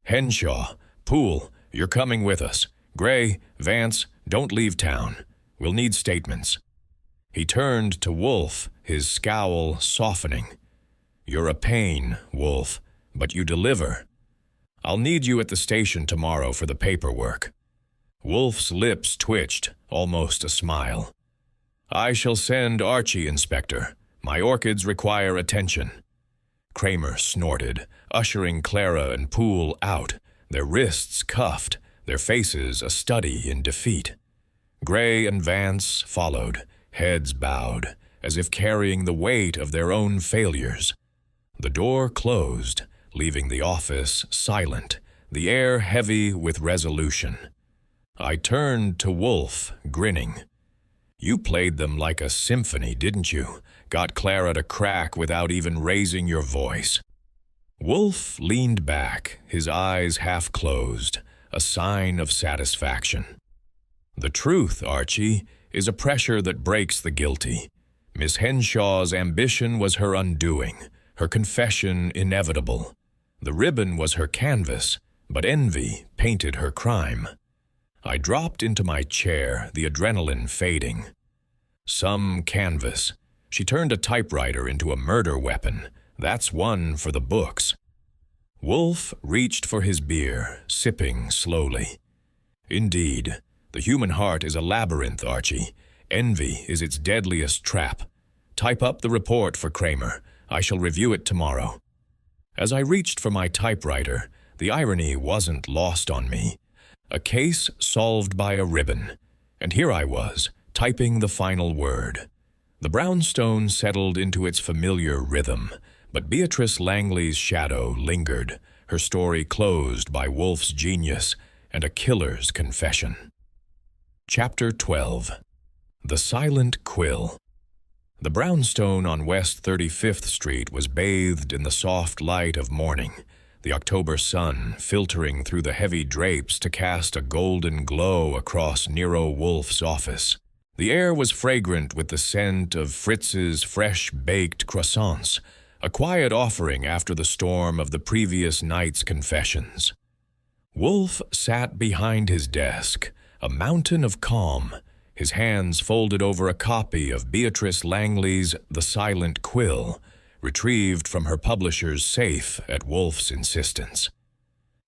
S1: Henshaw, Poole, you're coming with us. Gray, Vance, don't leave town. We'll need statements. He turned to Wolfe, his scowl softening. You're a pain, Wolfe, but you deliver. I'll need you at the station tomorrow for the paperwork. Wolfe's lips twitched, almost a smile. I shall send Archie, Inspector. My orchids require attention. Kramer snorted, ushering Clara and Poole out, their wrists cuffed, their faces a study in defeat. Gray and Vance followed, heads bowed, as if carrying the weight of their own failures. The door closed, leaving the office silent, the air heavy with resolution. I turned to Wolfe, grinning. You played them like a symphony, didn't you? Got Clara to crack without even raising your voice. Wolfe leaned back, his eyes half closed, a sign of satisfaction. The truth, Archie, is a pressure that breaks the guilty. Miss Henshaw's ambition was her undoing, her confession inevitable. The ribbon was her canvas, but envy painted her crime. I dropped into my chair, the adrenaline fading. Some canvas. She turned a typewriter into a murder weapon. That's one for the books. Wolfe reached for his beer, sipping slowly. Indeed, the human heart is a labyrinth, Archie. Envy is its deadliest trap. Type up the report for Kramer. I shall review it tomorrow. As I reached for my typewriter, the irony wasn't lost on me. A case solved by a ribbon. And here I was, typing the final word. The brownstone settled into its familiar rhythm, but Beatrice Langley's shadow lingered, her story closed by Wolfe's genius and a killer's confession. Chapter 12. The Silent Quill. The brownstone on West 35th Street was bathed in the soft light of morning, the October sun filtering through the heavy drapes to cast a golden glow across Nero Wolfe's office. The air was fragrant with the scent of Fritz's fresh-baked croissants, a quiet offering after the storm of the previous night's confessions. Wolfe sat behind his desk, a mountain of calm, his hands folded over a copy of Beatrice Langley's The Silent Quill, retrieved from her publisher's safe at Wolfe's insistence.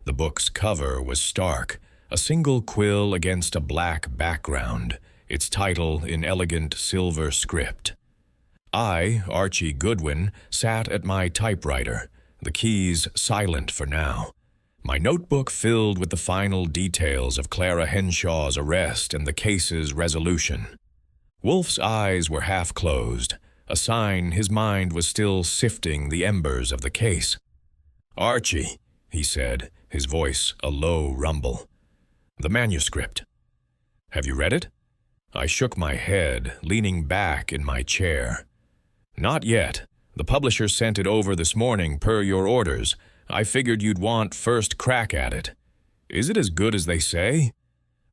S1: The book's cover was stark, a single quill against a black background, its title in elegant silver script. I, Archie Goodwin, sat at my typewriter, the keys silent for now, my notebook filled with the final details of Clara Henshaw's arrest and the case's resolution. Wolfe's eyes were half closed, a sign his mind was still sifting the embers of the case. "Archie," he said, his voice a low rumble. "The manuscript. Have you read it?" I shook my head, leaning back in my chair. "Not yet. The publisher sent it over this morning per your orders. I figured you'd want first crack at it. Is it as good as they say?"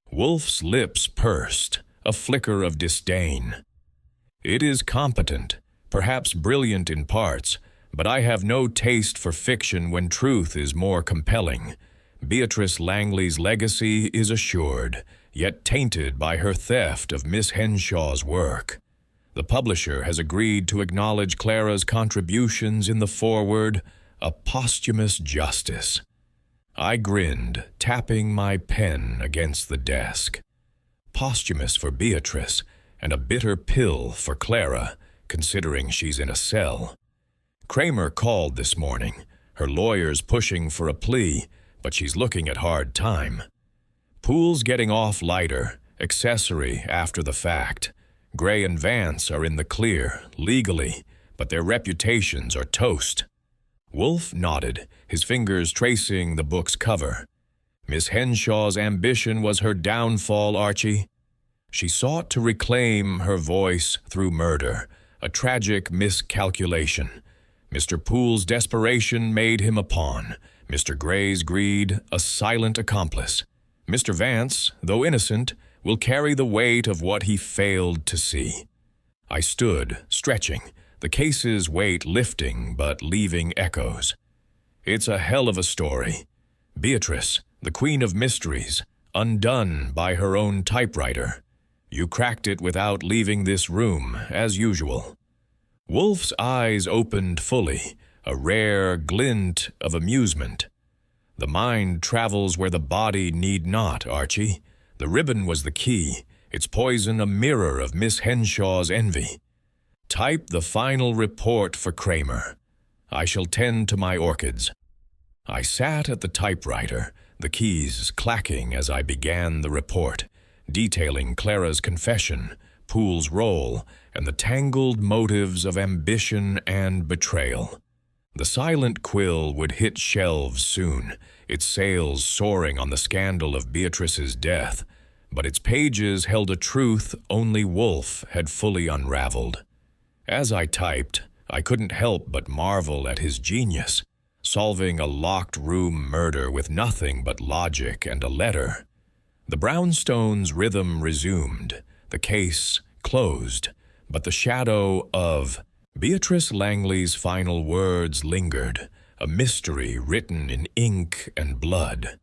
S1: Wolfe's lips pursed, a flicker of disdain. "It is competent, perhaps brilliant in parts, but I have no taste for fiction when truth is more compelling. Beatrice Langley's legacy is assured, yet tainted by her theft of Miss Henshaw's work. The publisher has agreed to acknowledge Clara's contributions in the foreword, a posthumous justice." I grinned, tapping my pen against the desk. Posthumous for Beatrice, and a bitter pill for Clara, considering she's in a cell. Kramer called this morning, her lawyers pushing for a plea, but she's looking at hard time. Poole's getting off lighter, accessory after the fact. Gray and Vance are in the clear, legally, but their reputations are toast. Wolfe nodded, his fingers tracing the book's cover. Miss Henshaw's ambition was her downfall, Archie. She sought to reclaim her voice through murder, a tragic miscalculation. Mr. Poole's desperation made him a pawn, Mr. Gray's greed a silent accomplice. Mr. Vance, though innocent, will carry the weight of what he failed to see. I stood, stretching, the case's weight lifting but leaving echoes. It's a hell of a story. Beatrice, the queen of mysteries, undone by her own typewriter. You cracked it without leaving this room, as usual. Wolfe's eyes opened fully, a rare glint of amusement. The mind travels where the body need not, Archie. The ribbon was the key, its poison a mirror of Miss Henshaw's envy. Type the final report for Kramer. I shall tend to my orchids. I sat at the typewriter, the keys clacking as I began the report, detailing Clara's confession, Poole's role, and the tangled motives of ambition and betrayal. The Silent Quill would hit shelves soon, its sales soaring on the scandal of Beatrice's death, but its pages held a truth only Wolfe had fully unraveled. As I typed, I couldn't help but marvel at his genius, solving a locked-room murder with nothing but logic and a letter. The brownstone's rhythm resumed, the case closed, but the shadow of Beatrice Langley's final words lingered, a mystery written in ink and blood.